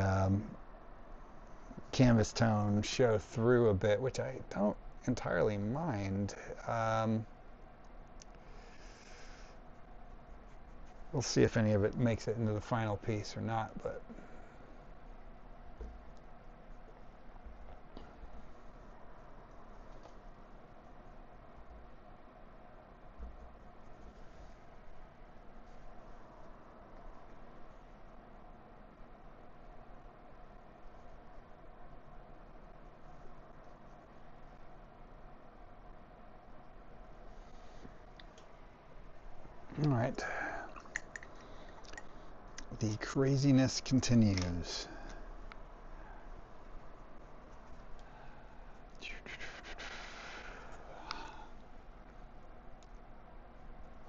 canvas tone show through a bit, which I don't entirely mind. We'll see if any of it makes it into the final piece or not, but all right. The craziness continues.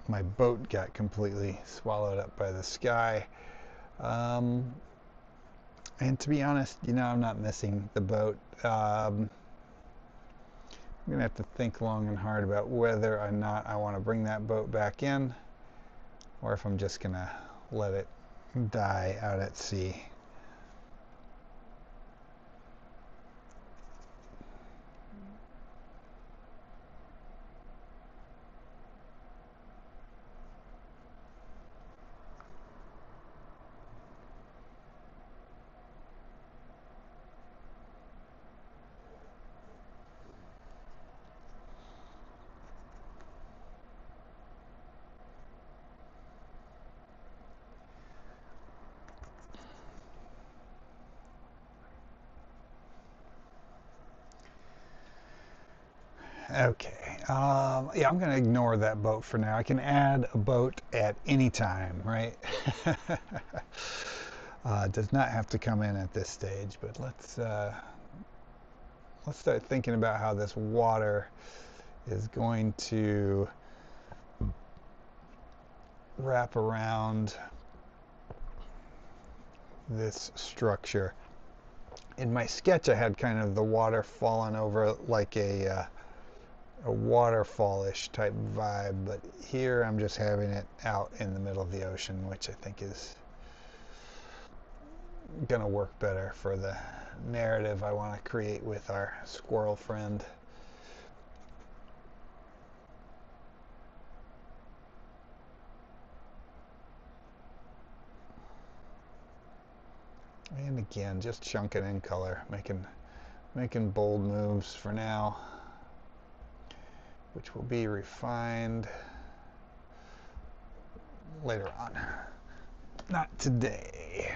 My boat got completely swallowed up by the sky. And to be honest, I'm not missing the boat. I'm going to have to think long and hard about whether or not I want to bring that boat back in, or if I'm just going to let it die out at sea. Okay, Yeah, I'm going to ignore that boat for now. I can add a boat at any time, right? It does not have to come in at this stage, but let's start thinking about how this water is going to wrap around this structure. In my sketch, I had kind of the water falling over like a waterfall-ish type vibe, but here I'm just having it out in the middle of the ocean, which I think is gonna work better for the narrative I want to create with our squirrel friend. And again, just chunking in color, making bold moves for now, which will be refined later on. Not today.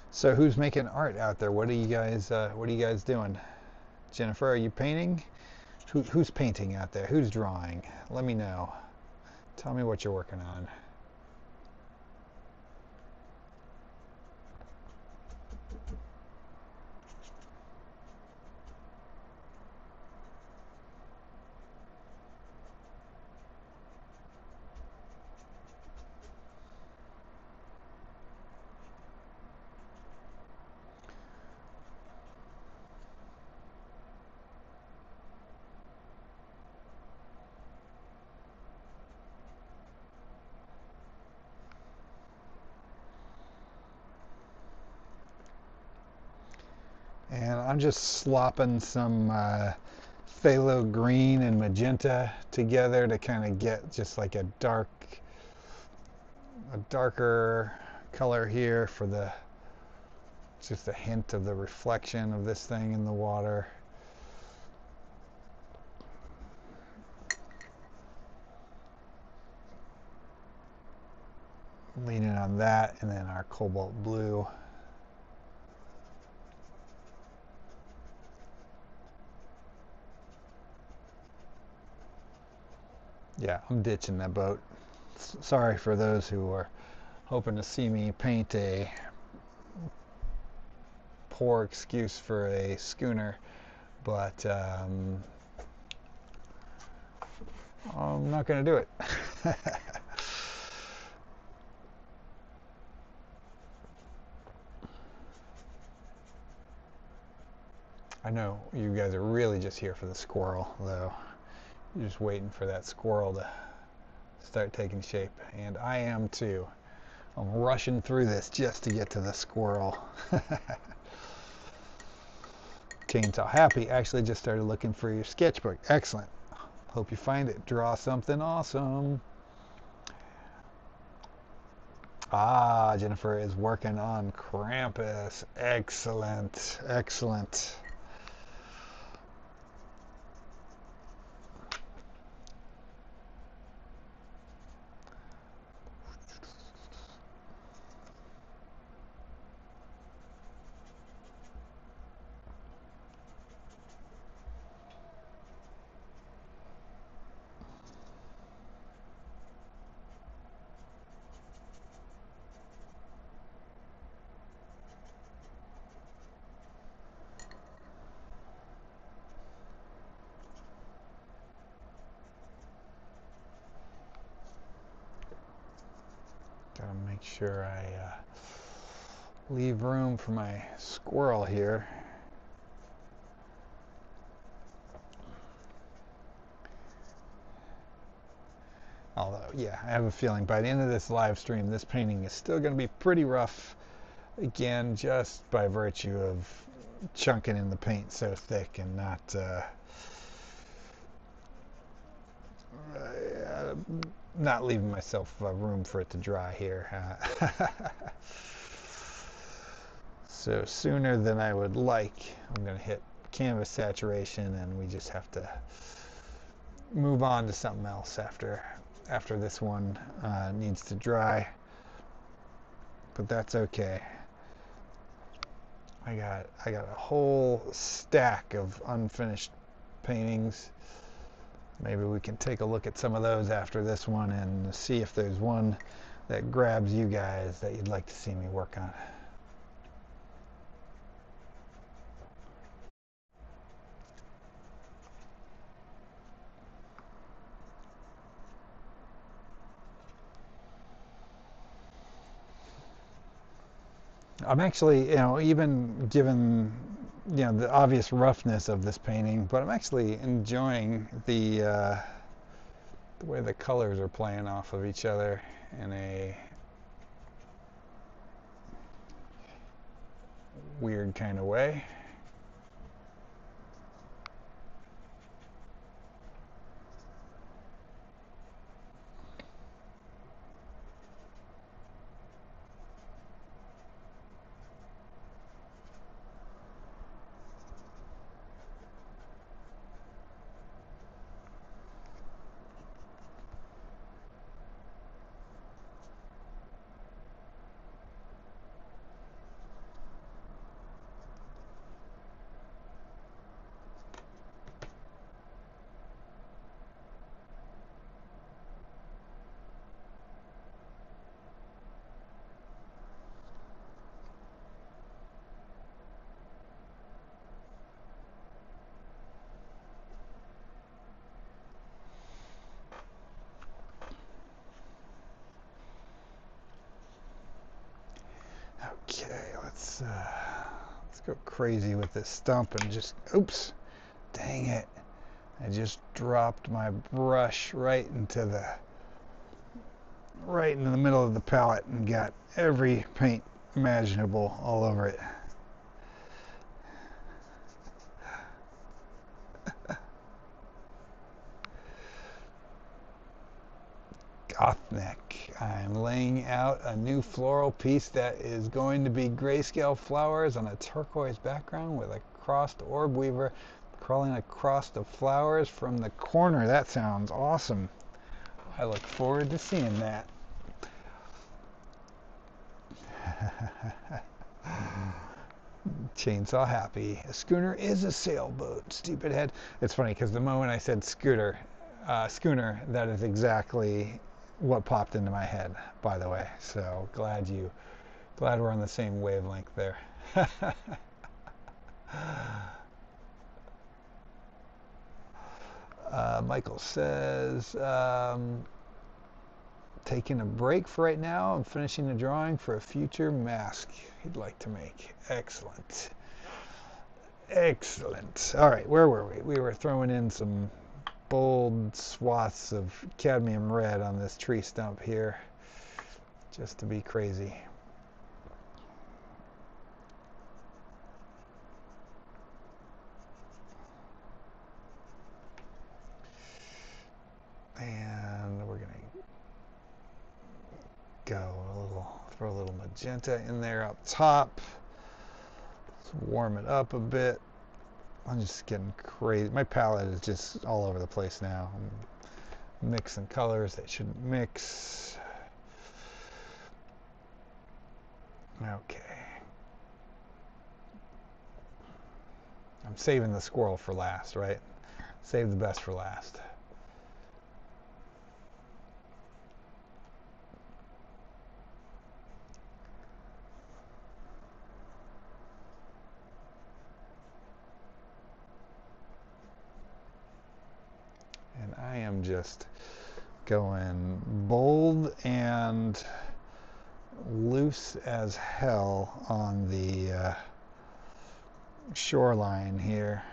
So who's making art out there? What are you guys doing? Jennifer, are you painting? Who's painting out there? Who's drawing? Let me know. Tell me what you're working on. And I'm just slopping some phthalo green and magenta together to kind of get just like a darker color here for just a hint of the reflection of this thing in the water. Leaning on that, and then our cobalt blue. Yeah, I'm ditching that boat. Sorry for those who are hoping to see me paint a poor excuse for a schooner, but I'm not going to do it. I know you guys are really just here for the squirrel, though. You're just waiting for that squirrel to start taking shape, and I am too. I'm rushing through this just to get to the squirrel. Chainsaw Happy actually just started looking for your sketchbook. Excellent. Hope you find it. Draw something awesome. Ah, Jennifer is working on Krampus. Excellent. Excellent. Gotta make sure I leave room for my squirrel here. Although, yeah, I have a feeling by the end of this live stream, this painting is still going to be pretty rough. Again, just by virtue of chunking in the paint so thick and not leaving myself room for it to dry here. So sooner than I would like, I'm going to hit canvas saturation, and we just have to move on to something else after this one needs to dry, but that's okay. I got a whole stack of unfinished paintings. Maybe we can take a look at some of those after this one and see if there's one that grabs you guys that you'd like to see me work on. I'm actually, even given, the obvious roughness of this painting, but I'm actually enjoying the way the colors are playing off of each other in a weird kind of way. Okay, let's go crazy with this stump and just, oops, dang it. I just dropped my brush right into the middle of the palette and got every paint imaginable all over it. Gothneck. I'm laying out a new floral piece that is going to be grayscale flowers on a turquoise background with a crossed orb weaver crawling across the flowers from the corner. That sounds awesome. I look forward to seeing that. Chainsaw happy. A schooner is a sailboat. Stupid head. It's funny because the moment I said schooner, that is exactly what popped into my head, by the way. So glad we're on the same wavelength there. Michael says, taking a break for right now. I'm finishing the drawing for a future mask he'd like to make. Excellent. Excellent. All right, where were we? We were throwing in some bold swaths of cadmium red on this tree stump here, just to be crazy. And we're gonna throw a little magenta in there up top. Let's warm it up a bit. I'm just getting crazy. My palette is just all over the place now. I'm mixing colors that shouldn't mix. Okay. I'm saving the squirrel for last, right? Save the best for last. And I am just going bold and loose as hell on the shoreline here.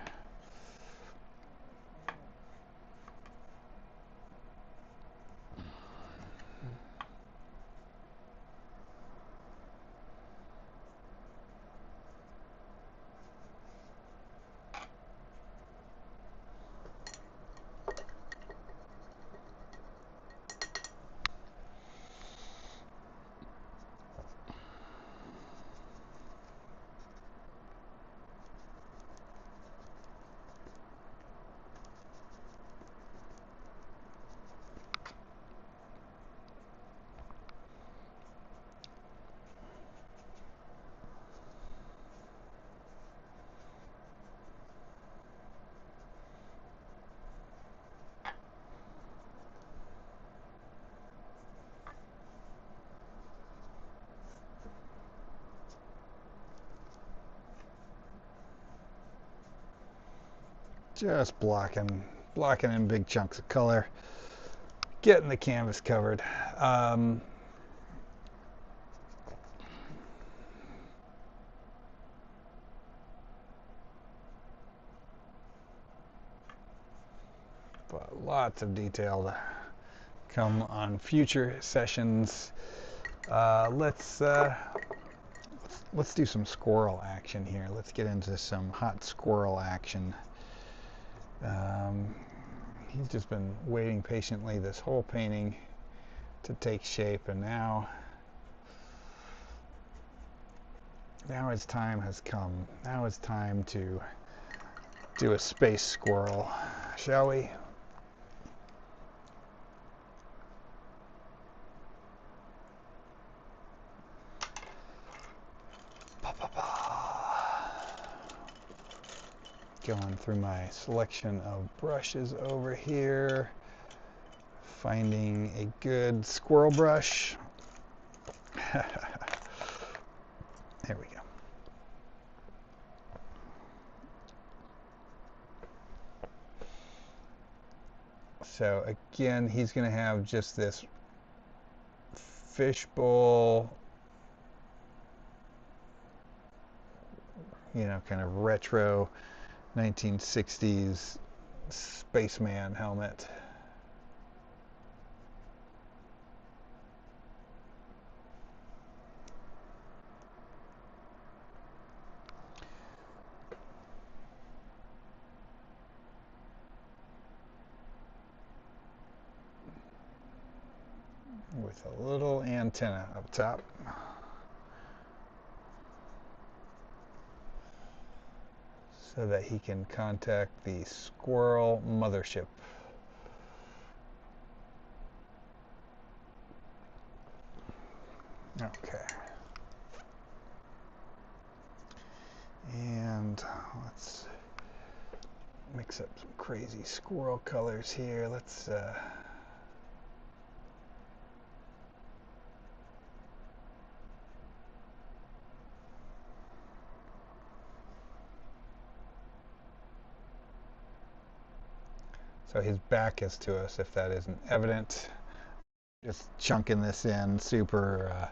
Just blocking in big chunks of color, getting the canvas covered. But lots of detail to come on future sessions. Let's do some squirrel action here. Let's get into some hot squirrel action. He's just been waiting patiently this whole painting to take shape, and now his time has come. Now it's time to do a space squirrel, shall we? Going through my selection of brushes over here, finding a good squirrel brush. There we go. So again, he's going to have just this fishbowl, you know, kind of retro 1960s spaceman helmet. With a little antenna up top. So that he can contact the squirrel mothership. Okay. And let's mix up some crazy squirrel colors here. Let's so his back is to us, if that isn't evident. Just chunking this in super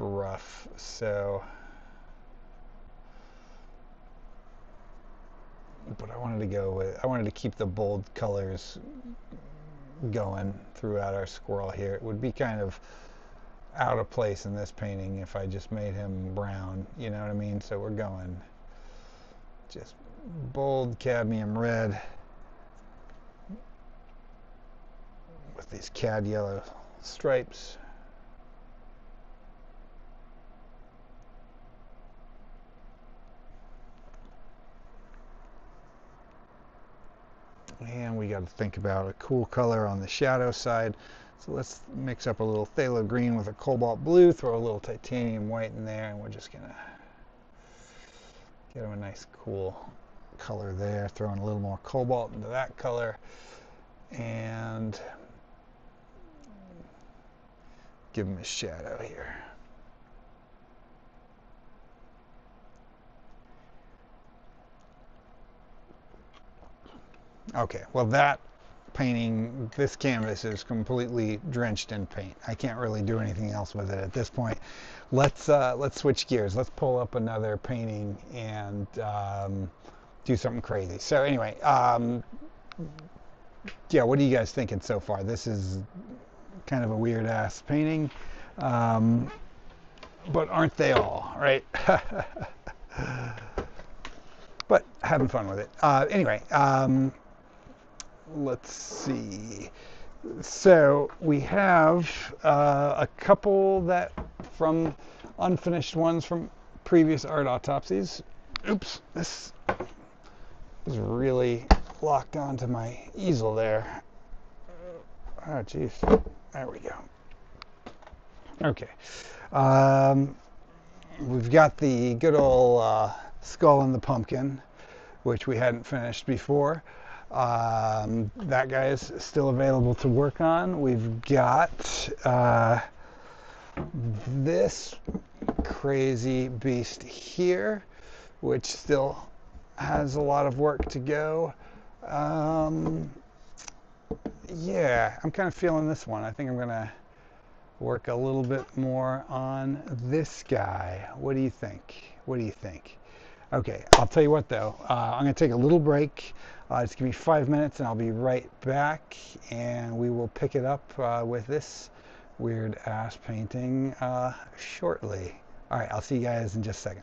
rough. So, but I wanted to keep the bold colors going throughout our squirrel here. It would be kind of out of place in this painting if I just made him brown, you know what I mean? So we're going just bold cadmium red with these cad yellow stripes. And we got to think about a cool color on the shadow side. So let's mix up a little phthalo green with a cobalt blue, throw a little titanium white in there, and we're just going to get him a nice cool color there, throwing a little more cobalt into that color, and give him a shadow here. Okay, well that painting, this canvas is completely drenched in paint. I can't really do anything else with it at this point. Let's switch gears. Let's pull up another painting and do something crazy. So anyway, yeah, what are you guys thinking so far? This is kind of a weird ass painting, but aren't they all, right? But having fun with it. Anyway, let's see. So we have a couple that from unfinished ones from previous art autopsies. Oops, this is really locked onto my easel there. Oh, geez. There we go. Okay. We've got the good old skull and the pumpkin, which we hadn't finished before. That guy is still available to work on. We've got this crazy beast here, which still has a lot of work to go. Yeah, I'm kind of feeling this one. I think I'm gonna work a little bit more on this guy. What do you think? What do you think? Okay, I'll tell you what though, I'm going to take a little break. Just give me 5 minutes and I'll be right back, and we will pick it up with this weird ass painting shortly. All right, I'll see you guys in just a second.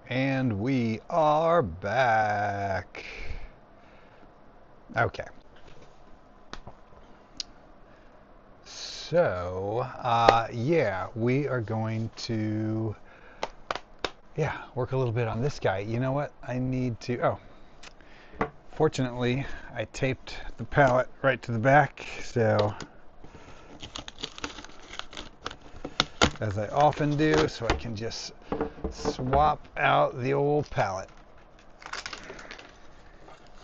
And we are back. Okay. So, yeah, we are going to, work a little bit on this guy. You know what? I need to, fortunately, I taped the palette right to the back, so, as I often do, so I can just swap out the old palette.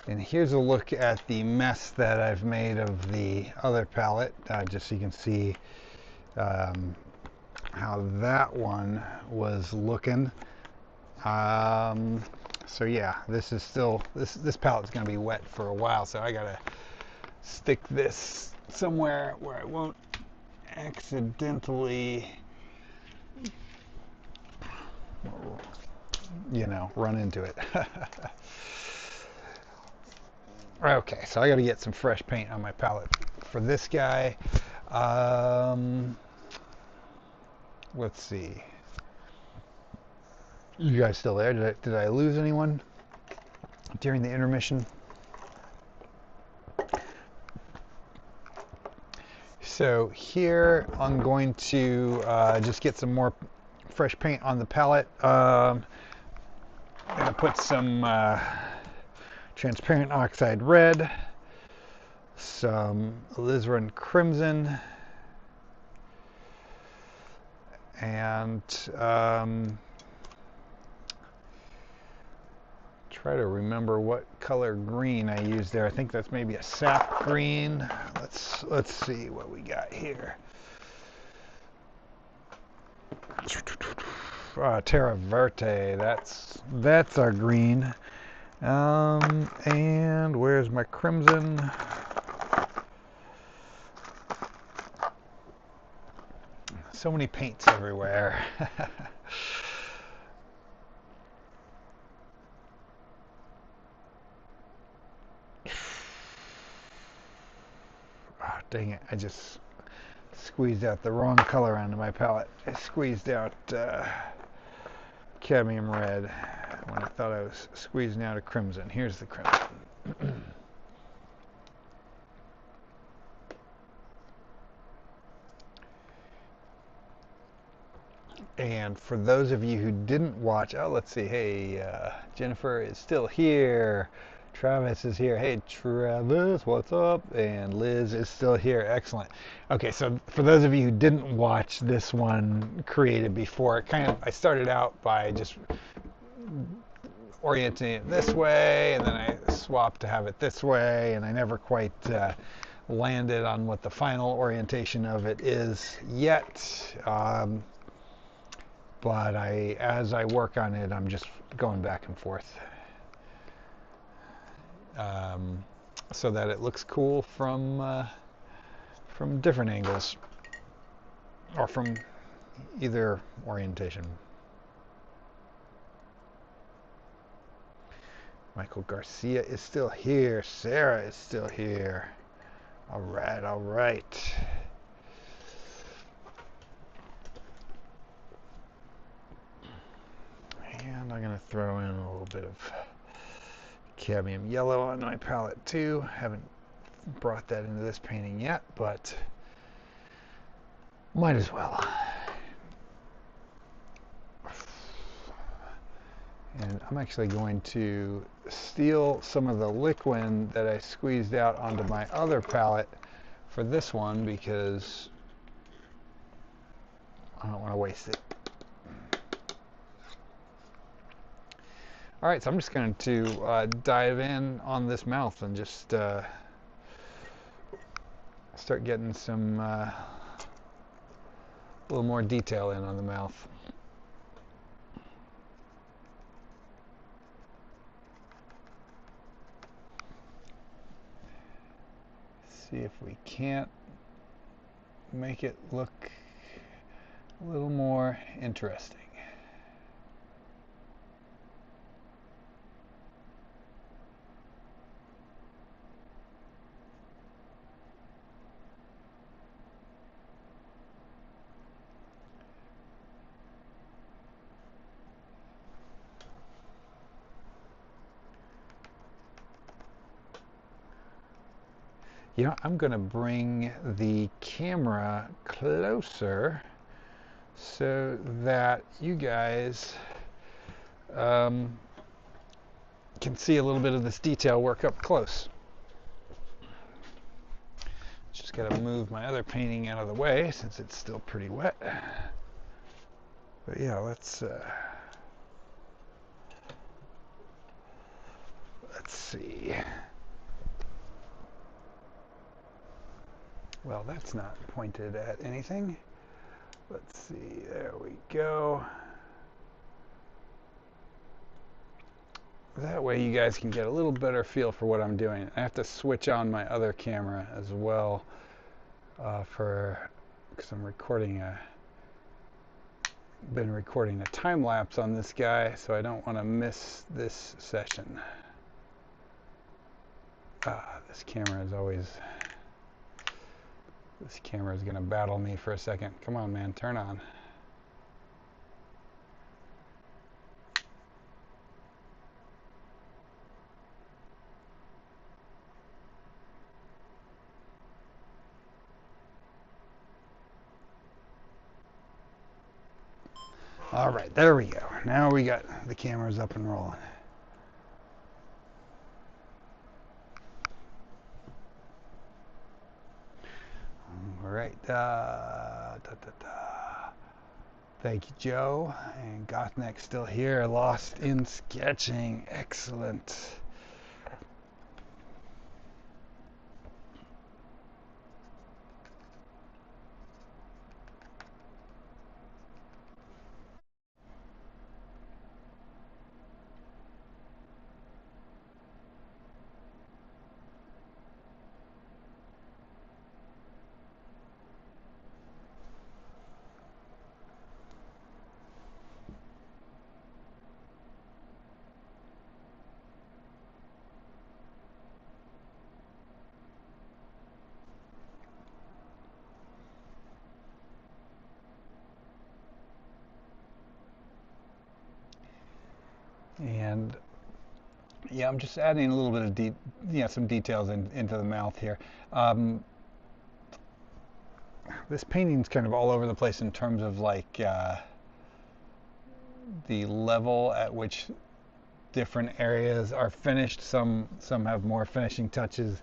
And here's a look at the mess that I've made of the other palette, just so you can see how that one was looking. So yeah, this is still, this palette's going to be wet for a while, so I gotta stick this somewhere where I won't accidentally you know, run into it. Okay, so I got to get some fresh paint on my palette for this guy. Let's see. You guys still there? Did I lose anyone during the intermission? So here I'm going to just get some more fresh paint on the palette. I'm going to put some transparent oxide red, some alizarin crimson, and try to remember what color green I used there. I think that's maybe a sap green. Let's see what we got here. Terra Verte. That's our green. And where's my crimson? So many paints everywhere. Oh, dang it, I just squeezed out the wrong color onto my palette. I squeezed out cadmium red when I thought I was squeezing out a crimson. Here's the crimson. And for those of you who didn't watch, oh, let's see. Hey, Jennifer is still here. Travis is here. Hey, Travis, what's up? And Liz is still here. Excellent. Okay, so for those of you who didn't watch this one created before, I started out by just orienting it this way, and then I swapped to have it this way, and I never quite landed on what the final orientation of it is yet. But as I work on it, I'm just going back and forth so that it looks cool from different angles or from either orientation. Michael Garcia is still here. Sarah is still here. All right, all right. And I'm going to throw in a little bit of cadmium yellow on my palette too. Haven't brought that into this painting yet, but might as well. And I'm actually going to steal some of the liquid that I squeezed out onto my other palette for this one because I don't want to waste it. All right, so I'm just going to dive in on this mouth and just start getting some a little more detail in on the mouth. See if we can't make it look a little more interesting. You know, I'm going to bring the camera closer so that you guys can see a little bit of this detail work up close. Just got to move my other painting out of the way since it's still pretty wet. But yeah, let's see. Well, that's not pointed at anything. Let's see, there we go. That way you guys can get a little better feel for what I'm doing. I have to switch on my other camera as well because I'm recording a been recording a time lapse on this guy, so I don't want to miss this session. This camera is going to battle me for a second. Come on, man, turn on. All right, there we go. Now we got the cameras up and rolling. All right. Thank you, Joe. And Gothneck's still here. Lost in sketching. Excellent. And yeah, I'm just adding a little bit of some details into the mouth here. This painting's kind of all over the place in terms of like the level at which different areas are finished. Some have more finishing touches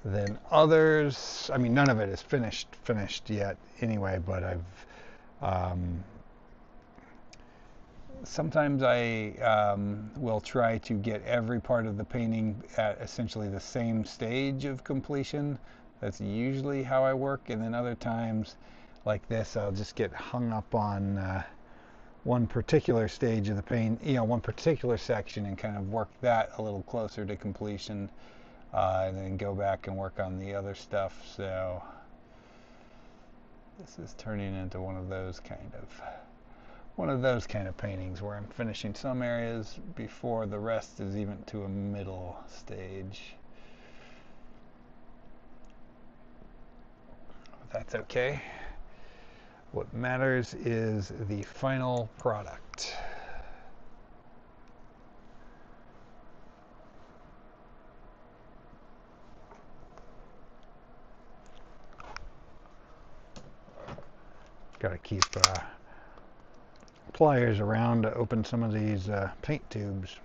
than others. I mean, none of it is finished yet anyway, but sometimes I will try to get every part of the painting at essentially the same stage of completion. That's usually how I work, and then other times like this I'll just get hung up on one particular stage of the paint, one particular section, and kind of work that a little closer to completion, and then go back and work on the other stuff. So this is turning into one of those kind of paintings where I'm finishing some areas before the rest is even to a middle stage. But that's okay. What matters is the final product. Got to keep pliers around to open some of these paint tubes.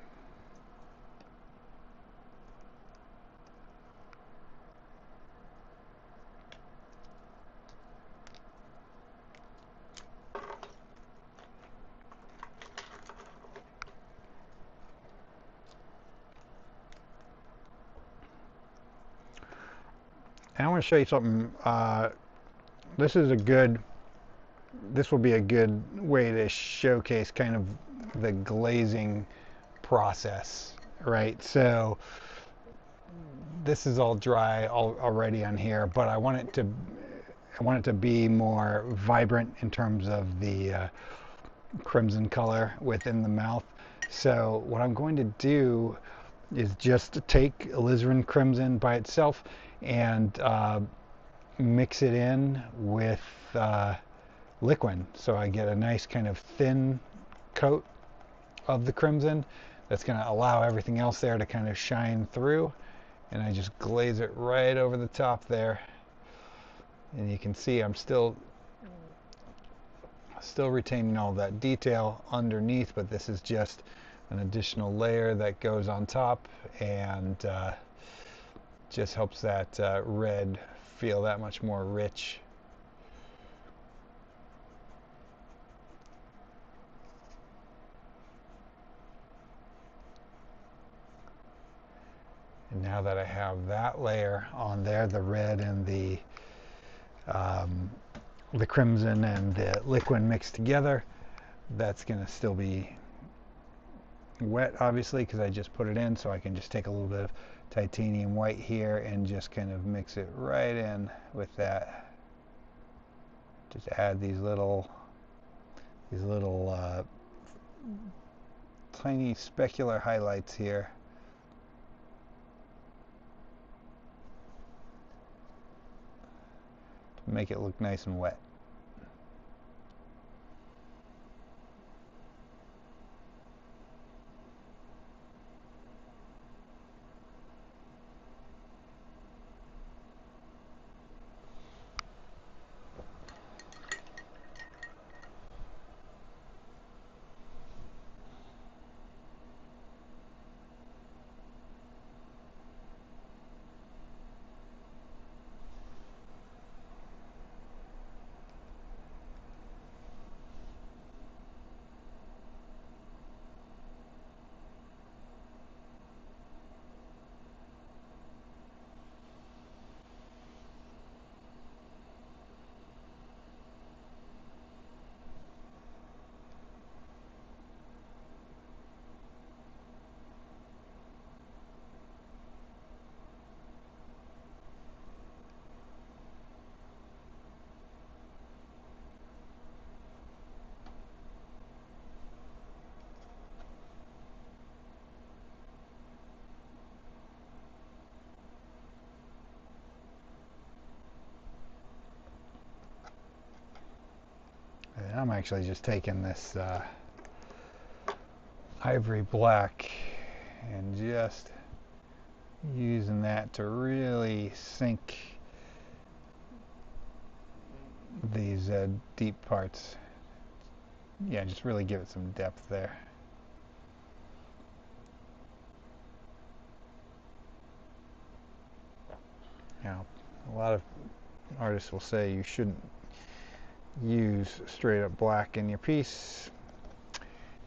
And I want to show you something. This will be a good way to showcase kind of the glazing process, right? So this is all dry already on here, but I want it to be more vibrant in terms of the crimson color within the mouth. So what I'm going to do is just take alizarin crimson by itself and mix it in with liquid, so I get a nice kind of thin coat of the crimson that's going to allow everything else there to kind of shine through, and I just glaze it right over the top there, and you can see I'm still retaining all that detail underneath, but this is just an additional layer that goes on top and just helps that red feel that much more rich. And now that I have that layer on there, the red and the crimson and the liquid mixed together, that's going to still be wet, obviously, because I just put it in, so I can just take a little bit of titanium white here and just kind of mix it right in with that. Just add these little these little tiny specular highlights here. To make it look nice and wet. And I'm actually just taking this ivory black and just using that to really sink these deep parts. Yeah, just really give it some depth there. Now, a lot of artists will say you shouldn't use straight up black in your piece,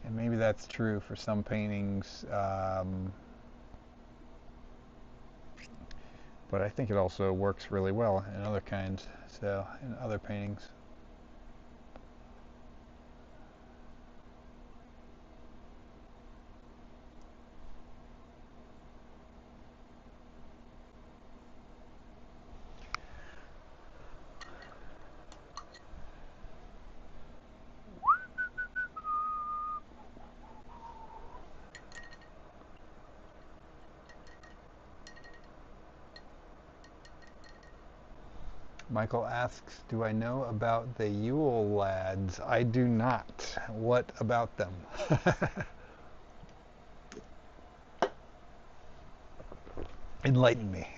and maybe that's true for some paintings, but I think it also works really well in other kinds, so in other paintings. Michael asks, do I know about the Yule lads? I do not. What about them? Enlighten me.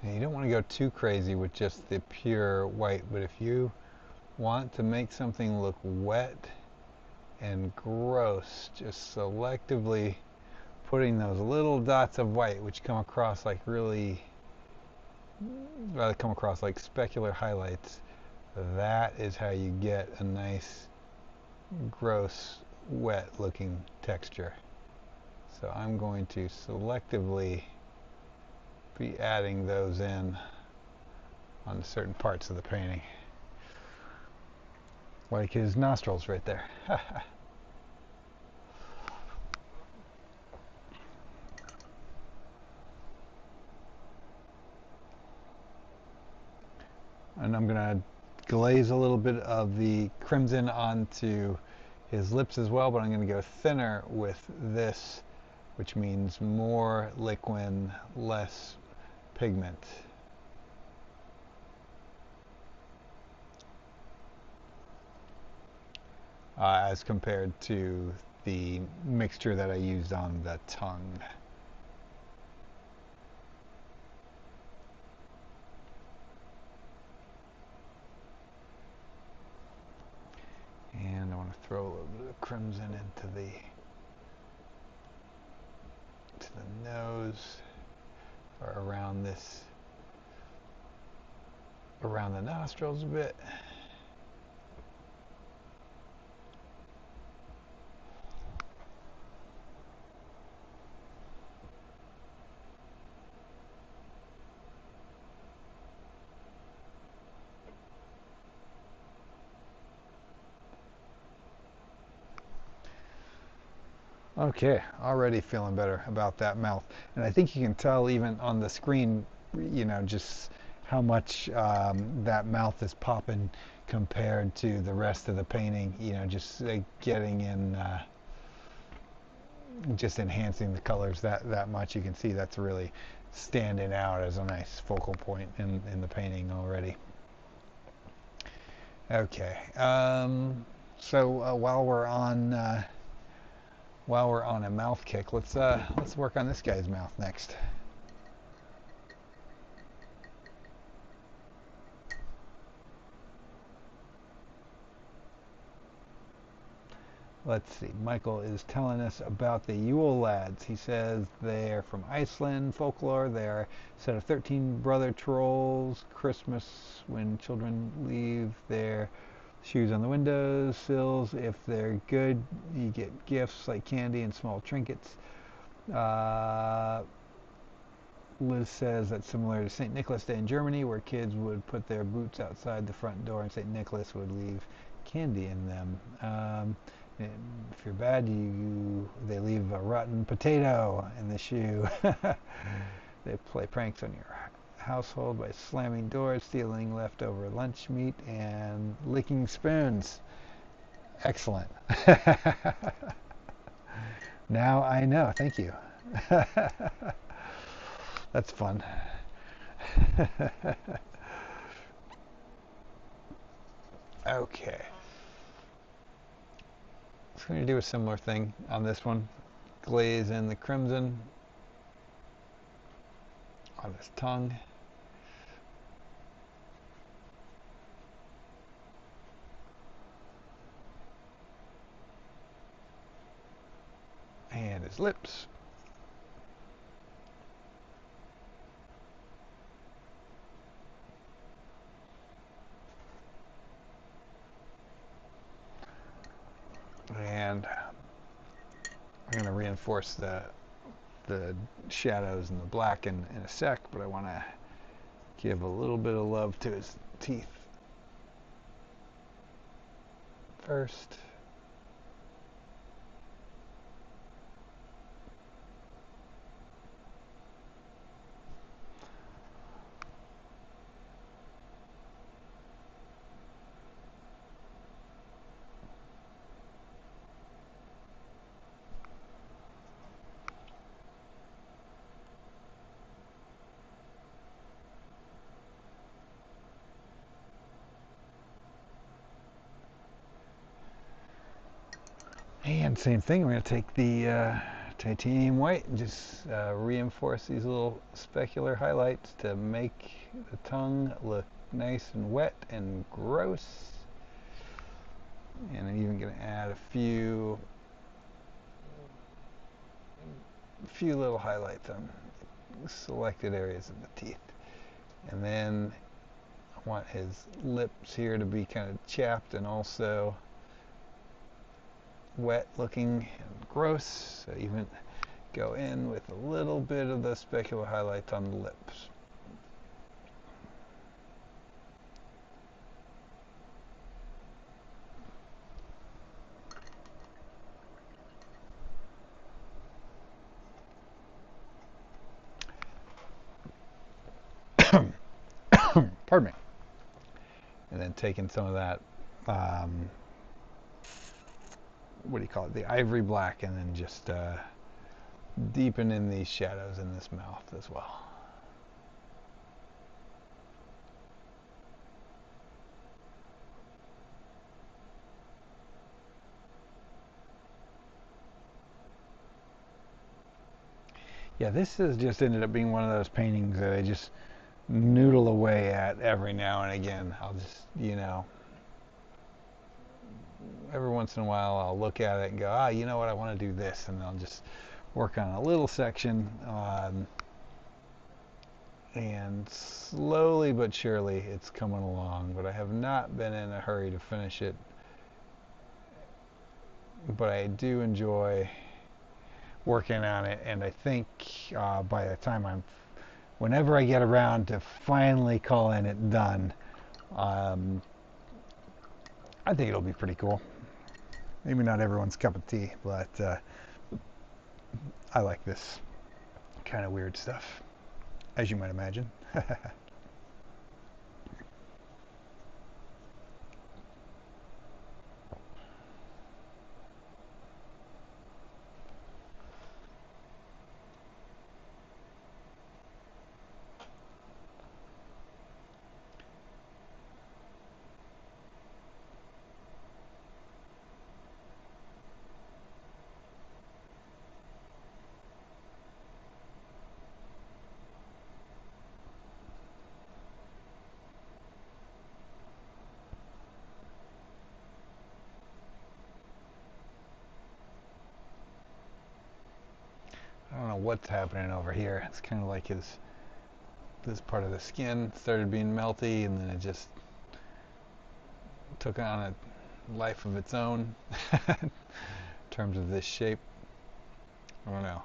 You don't want to go too crazy with just the pure white, but if you want to make something look wet and gross, just selectively putting those little dots of white, which come across like really, come across like specular highlights, that is how you get a nice, gross, wet looking texture. So I'm going to selectively be adding those in on certain parts of the painting. Like his nostrils right there. And I'm going to glaze a little bit of the crimson onto his lips as well, but I'm going to go thinner with this, which means more liquid, less pigment. As compared to the mixture that I used on the tongue. want to throw a little bit of crimson into the nose, or around the nostrils a bit. Okay, already feeling better about that mouth. And I think you can tell even on the screen, just how much that mouth is popping compared to the rest of the painting, just getting in, just enhancing the colors that much. You can see that's really standing out as a nice focal point in the painting already. Okay, so while we're on a mouth kick, let's work on this guy's mouth next. Let's see. Michael is telling us about the Yule lads. He says they're from Iceland folklore. They're a set of 13 brother trolls. Christmas, when children leave their shoes on the windows sills. If they're good, you get gifts like candy and small trinkets. Liz says that's similar to St. Nicholas Day in Germany, where kids would put their boots outside the front door and St. Nicholas would leave candy in them. And if you're bad, they leave a rotten potato in the shoe. They play pranks on your household by slamming doors, stealing leftover lunch meat, and licking spoons. Excellent. Now I know. Thank you. That's fun. Okay. So I'm going to do a similar thing on this one. Glaze in the crimson on his tongue. And his lips. And I'm going to reinforce the shadows and the black in a sec, but I want to give a little bit of love to his teeth first. And same thing, we're going to take the titanium white and just reinforce these little specular highlights to make the tongue look nice and wet and gross. And I'm even going to add a few little highlights on selected areas of the teeth. And then I want his lips here to be kind of chapped and also wet looking and gross, so even go in with a little bit of the specular highlights on the lips. Pardon me. And then taking some of that what do you call it, the ivory black, and then just deepen in these shadows in this mouth as well. Yeah, this has just ended up being one of those paintings that I just noodle away at every now and again. I'll just, every once in a while I'll look at it and go, ah, you know what, I want to do this, and I'll just work on a little section, and slowly but surely it's coming along, but I have not been in a hurry to finish it. But I do enjoy working on it, and I think by the time whenever I get around to finally calling it done, I think it'll be pretty cool. Maybe not everyone's cup of tea, but I like this kind of weird stuff, as you might imagine. I don't know what's happening over here. It's kind of like this part of the skin started being melty, and then it just took on a life of its own in terms of this shape. I don't know.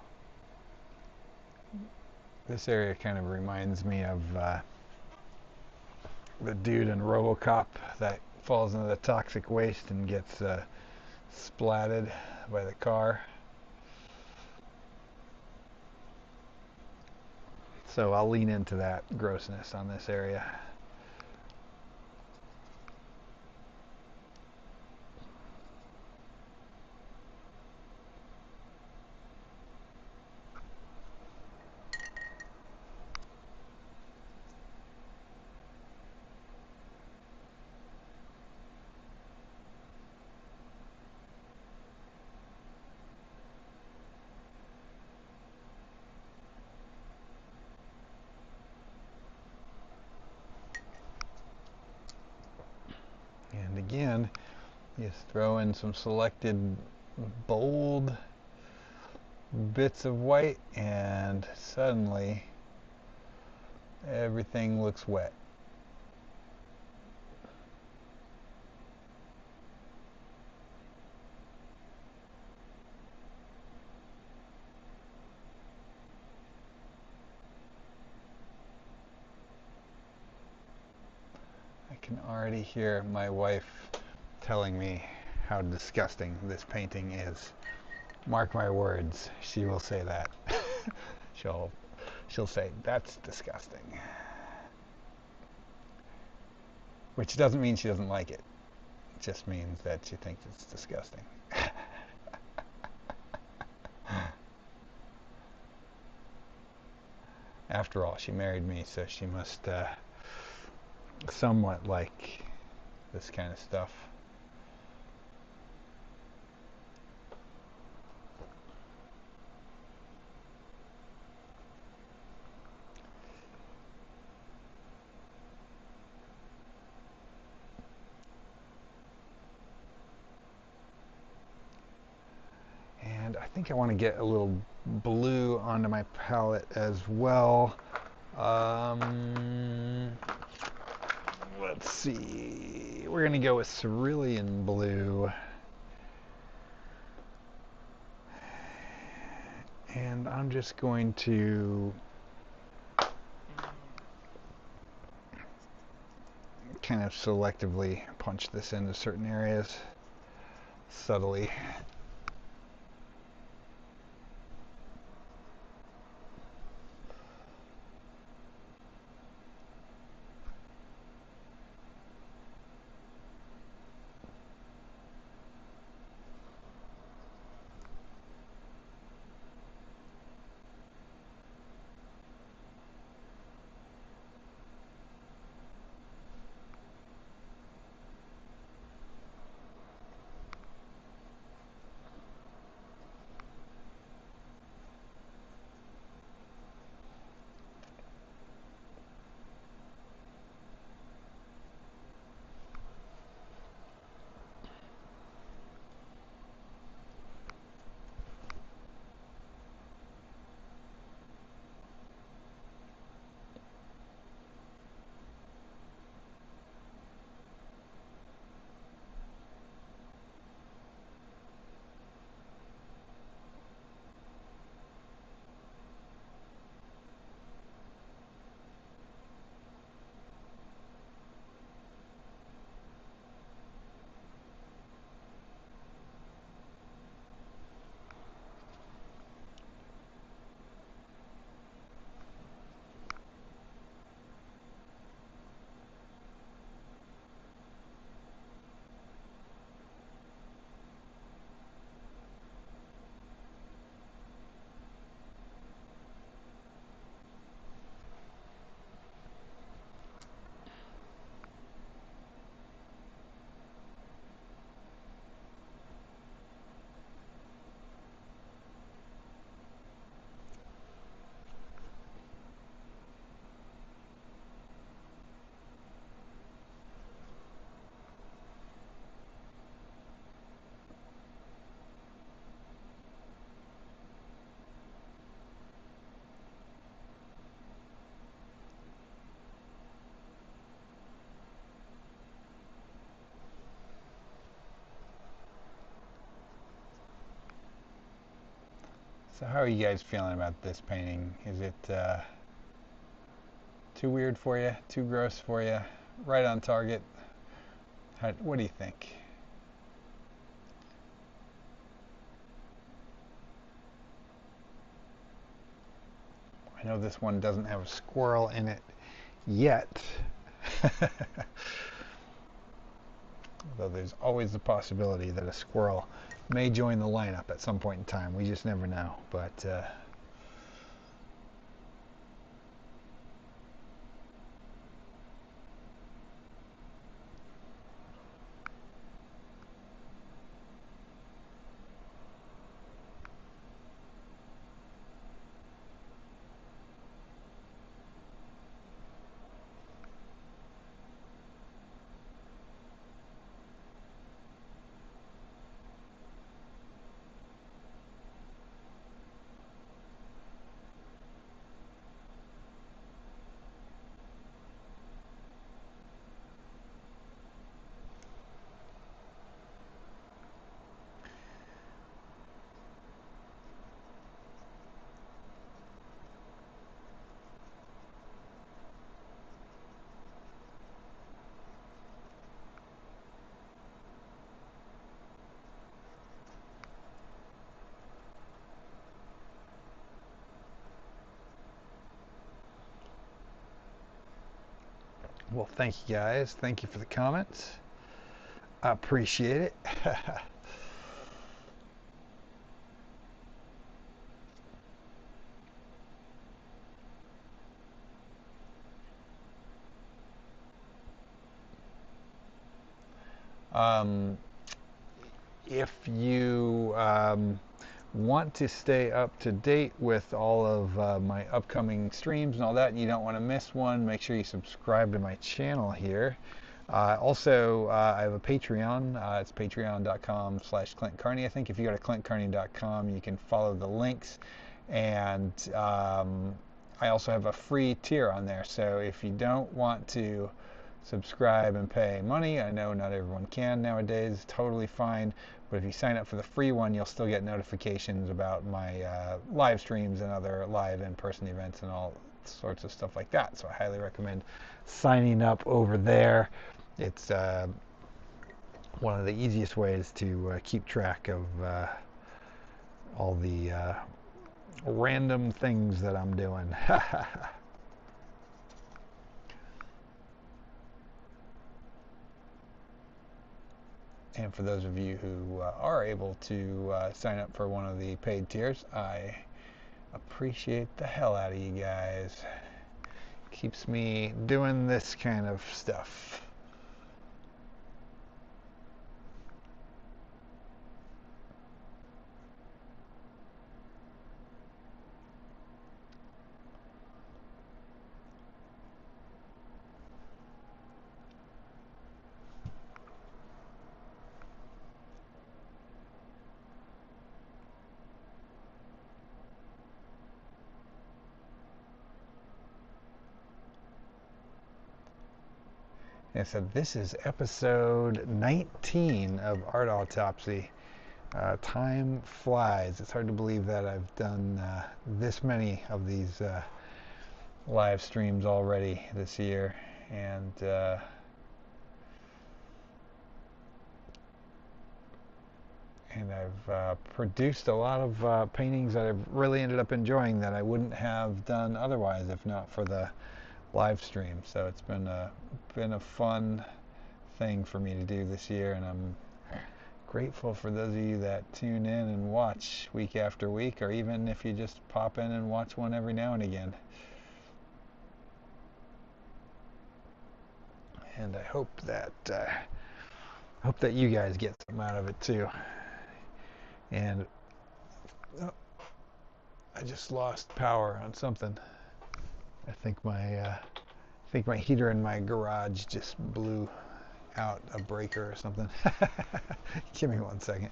This area kind of reminds me of the dude in RoboCop that falls into the toxic waste and gets splatted by the car. So I'll lean into that grossness on this area. And again, just throw in some selected bold bits of white, and suddenly everything looks wet. I can already hear my wife telling me how disgusting this painting is. Mark my words, she will say that. she'll say, that's disgusting. Which doesn't mean she doesn't like it. It just means that she thinks it's disgusting. After all, she married me, so she must somewhat like this kind of stuff. And I think I want to get a little blue onto my palette as well. Let's see. We're going to go with cerulean blue. And I'm just going to kind of selectively punch this into certain areas subtly. So how are you guys feeling about this painting? Is it too weird for you? Too gross for you? Right on target? What do you think? I know this one doesn't have a squirrel in it yet. Though there's always the possibility that a squirrel may join the lineup at some point in time. We just never know. But well, thank you guys. Thank you for the comments. I appreciate it. If you want to stay up to date with all of my upcoming streams and all that, and you don't want to miss one, make sure you subscribe to my channel here. Also, I have a Patreon. It's patreon.com/Clint Carney. I think if you go to clintcarney.com, you can follow the links. And I also have a free tier on there. So if you don't want to subscribe and pay money, I know not everyone can nowadays, totally fine. But if you sign up for the free one, you'll still get notifications about my live streams and other live in-person events and all sorts of stuff like that. So I highly recommend signing up over there. It's one of the easiest ways to keep track of all the random things that I'm doing. And for those of you who are able to sign up for one of the paid tiers, I appreciate the hell out of you guys. Keeps me doing this kind of stuff. And so this is episode 19 of Art Autopsy. Time flies. It's hard to believe that I've done this many of these live streams already this year. And I've produced a lot of paintings that I've really ended up enjoying that I wouldn't have done otherwise if not for the live stream. So it's been a fun thing for me to do this year, and I'm grateful for those of you that tune in and watch week after week, or even if you just pop in and watch one every now and again. And I hope that you guys get something out of it too. And I just lost power on something. I think my heater in my garage just blew out a breaker or something. Give me 1 second.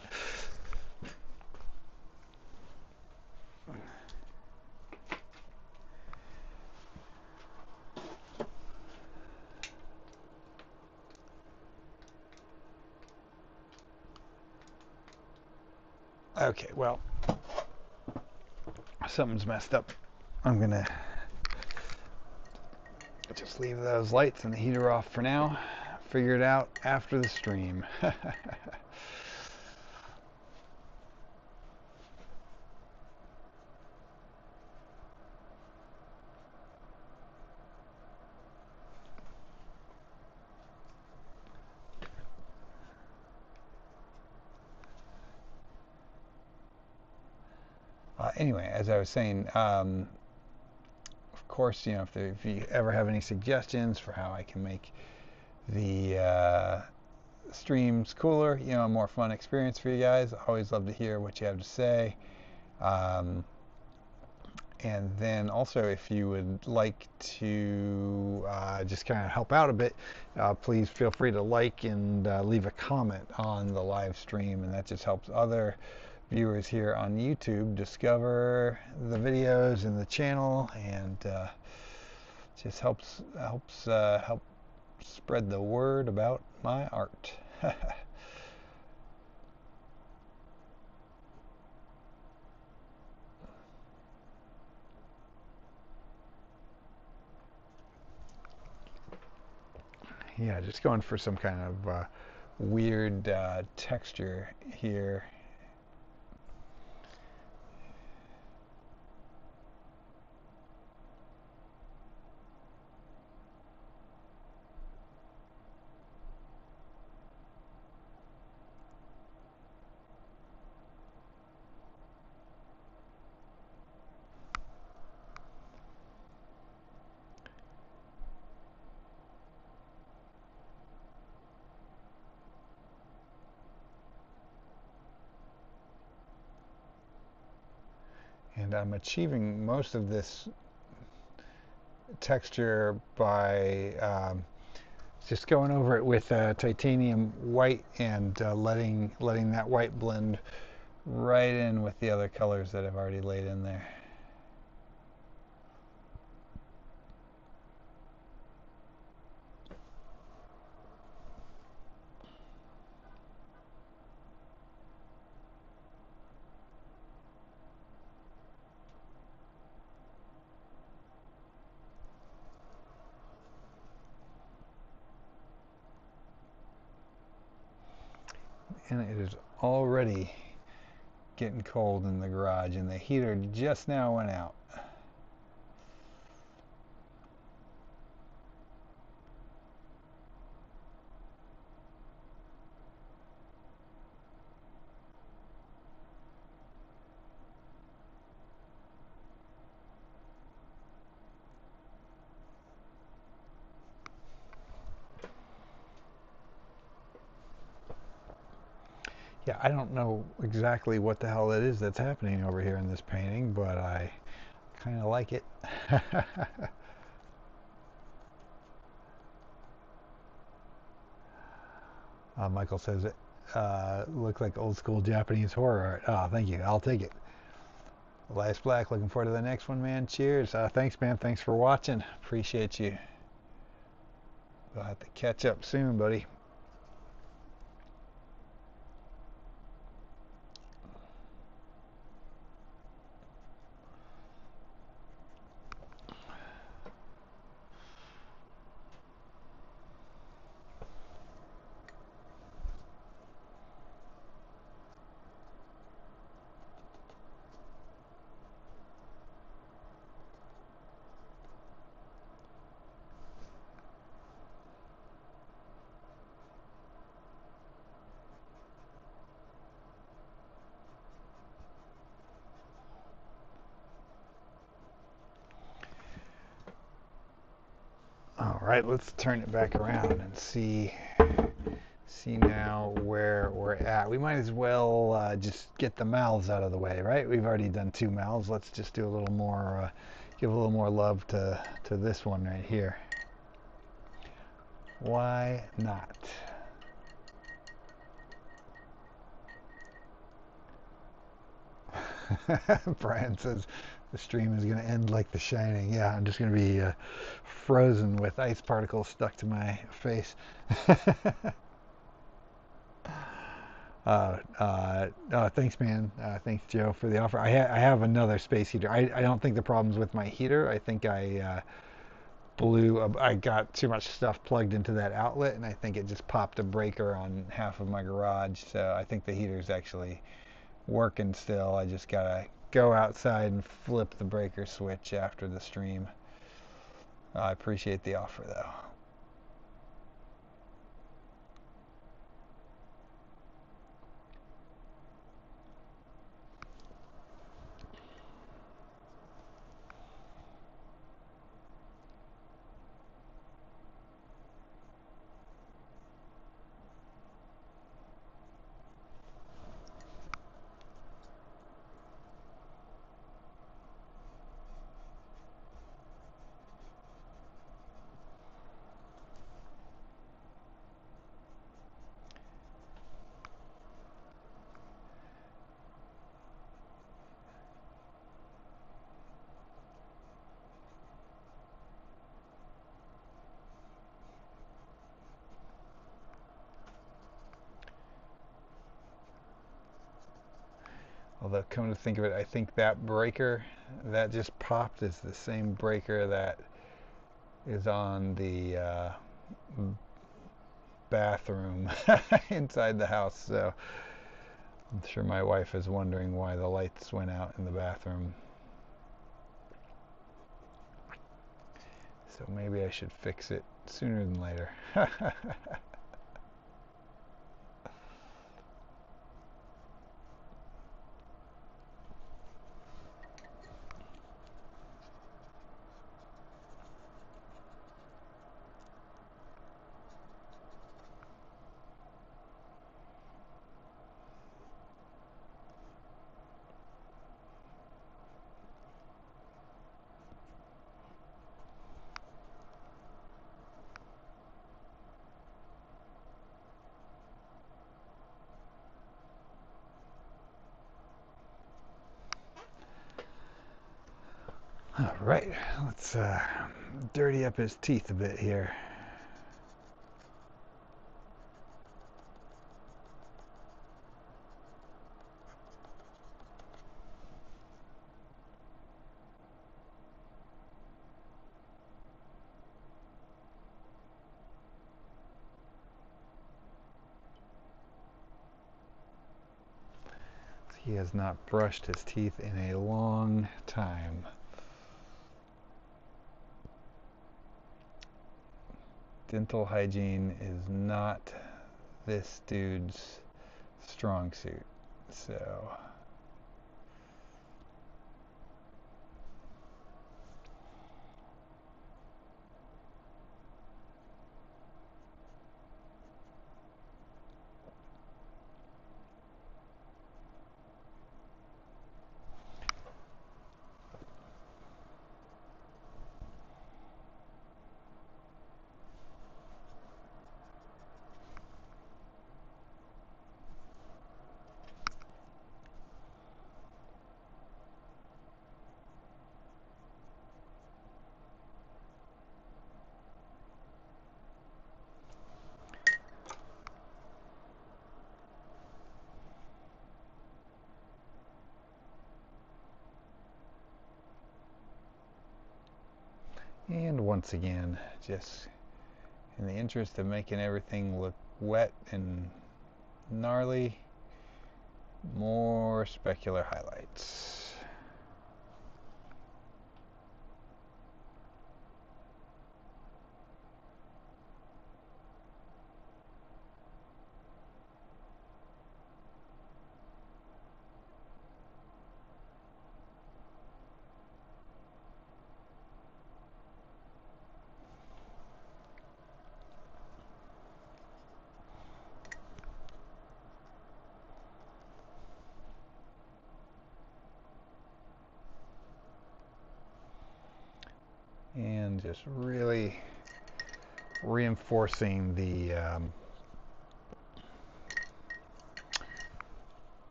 Okay, well, something's messed up. I'm gonna just leave those lights and the heater off for now. Figure it out after the stream. Anyway, as I was saying, of course, you know, if you ever have any suggestions for how I can make the streams cooler, you know, a more fun experience for you guys, I always love to hear what you have to say. And then also, if you would like to just kind of help out a bit, please feel free to like and leave a comment on the live stream, and that just helps other viewers here on YouTube discover the videos and the channel, and just helps help spread the word about my art. Yeah, just going for some kind of weird texture here. And I'm achieving most of this texture by just going over it with titanium white and letting that white blend right in with the other colors that I've already laid in there. And it is already getting cold in the garage, and the heater just now went out. Yeah, I don't know exactly what the hell it is that's happening over here in this painting, but I kind of like it. Michael says it looks like old school Japanese horror art. Oh, thank you. I'll take it. Life's Black, looking forward to the next one, man. Cheers. Thanks, man. Thanks for watching. Appreciate you. We'll have to catch up soon, buddy. All right, let's turn it back around and see now where we're at. We might as well just get the mouths out of the way, right? We've already done 2 mouths. Let's just do a little more, give a little more love to this one right here. Why not? Brian says the stream is going to end like The Shining. Yeah, I'm just going to be frozen with ice particles stuck to my face. Thanks, man. Thanks, Joe, for the offer. I have another space heater. I don't think the problem's with my heater. I think I got too much stuff plugged into that outlet, and I think it just popped a breaker on half of my garage. So I think the heater's actually working still. I just gotta go outside and flip the breaker switch after the stream. I appreciate the offer, though. Although, come to think of it, I think that breaker that just popped is the same breaker that is on the bathroom inside the house. So I'm sure my wife is wondering why the lights went out in the bathroom. So maybe I should fix it sooner than later. All right, let's dirty up his teeth a bit here. He has not brushed his teeth in a long time. Dental hygiene is not this dude's strong suit. So and once again, just in the interest of making everything look wet and gnarly, more specular highlights. And just really reinforcing the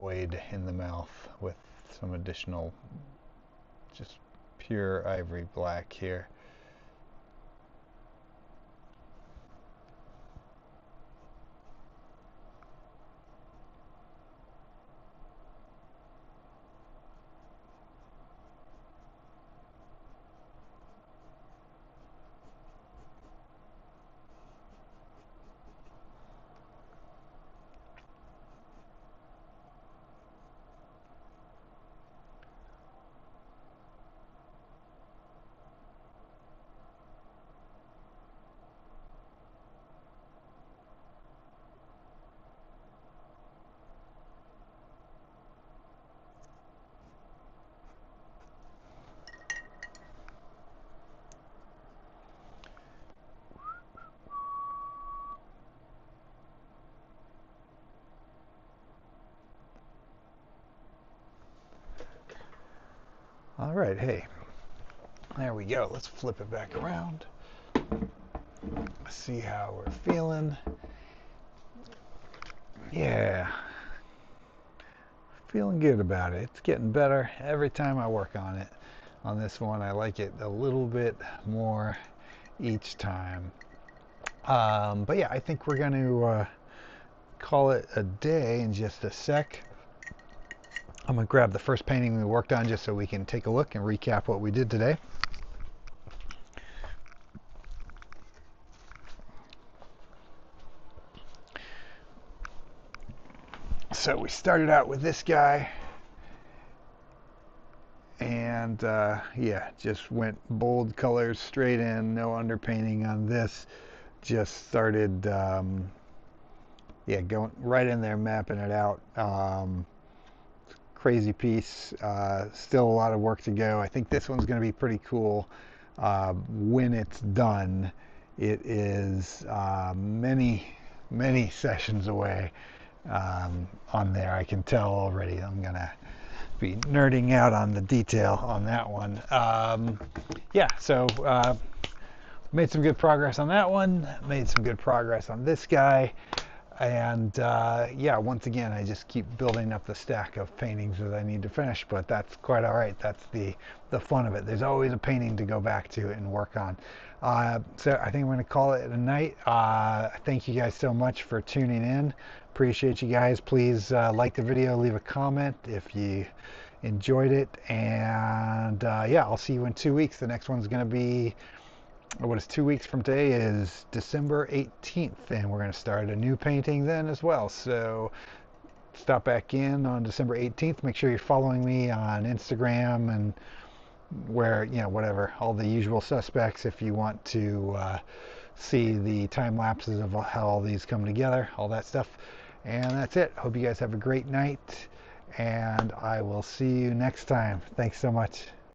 void in the mouth with some additional just pure ivory black here. All right, hey, there we go. Let's flip it back around. See how we're feeling. Yeah, feeling good about it. It's getting better every time I work on it. On this one, I like it a little bit more each time. But yeah, I think we're going to call it a day in just a sec. I'm going to grab the first painting we worked on just so we can take a look and recap what we did today. So we started out with this guy, and yeah, just went bold colors straight in, no underpainting on this. Just started, yeah, going right in there, mapping it out. Crazy piece. Still a lot of work to go. I think this one's going to be pretty cool when it's done. It is many sessions away on there. I can tell already. I'm going to be nerding out on the detail on that one. Yeah, so made some good progress on that one. Made some good progress on this guy. And yeah, once again, I just keep building up the stack of paintings that I need to finish, but that's quite all right. That's the fun of it. There's always a painting to go back to and work on. So I think I'm going to call it a night. Thank you guys so much for tuning in. Appreciate you guys. Please like the video, leave a comment if you enjoyed it. And yeah, I'll see you in 2 weeks. The next one's going to be, what is 2 weeks from today, is December 18th, and we're going to start a new painting then as well. So stop back in on December 18th. Make sure you're following me on Instagram and where, you know, whatever, all the usual suspects if you want to see the time lapses of how all these come together, all that stuff. And that's it. Hope you guys have a great night, and I will see you next time. Thanks so much.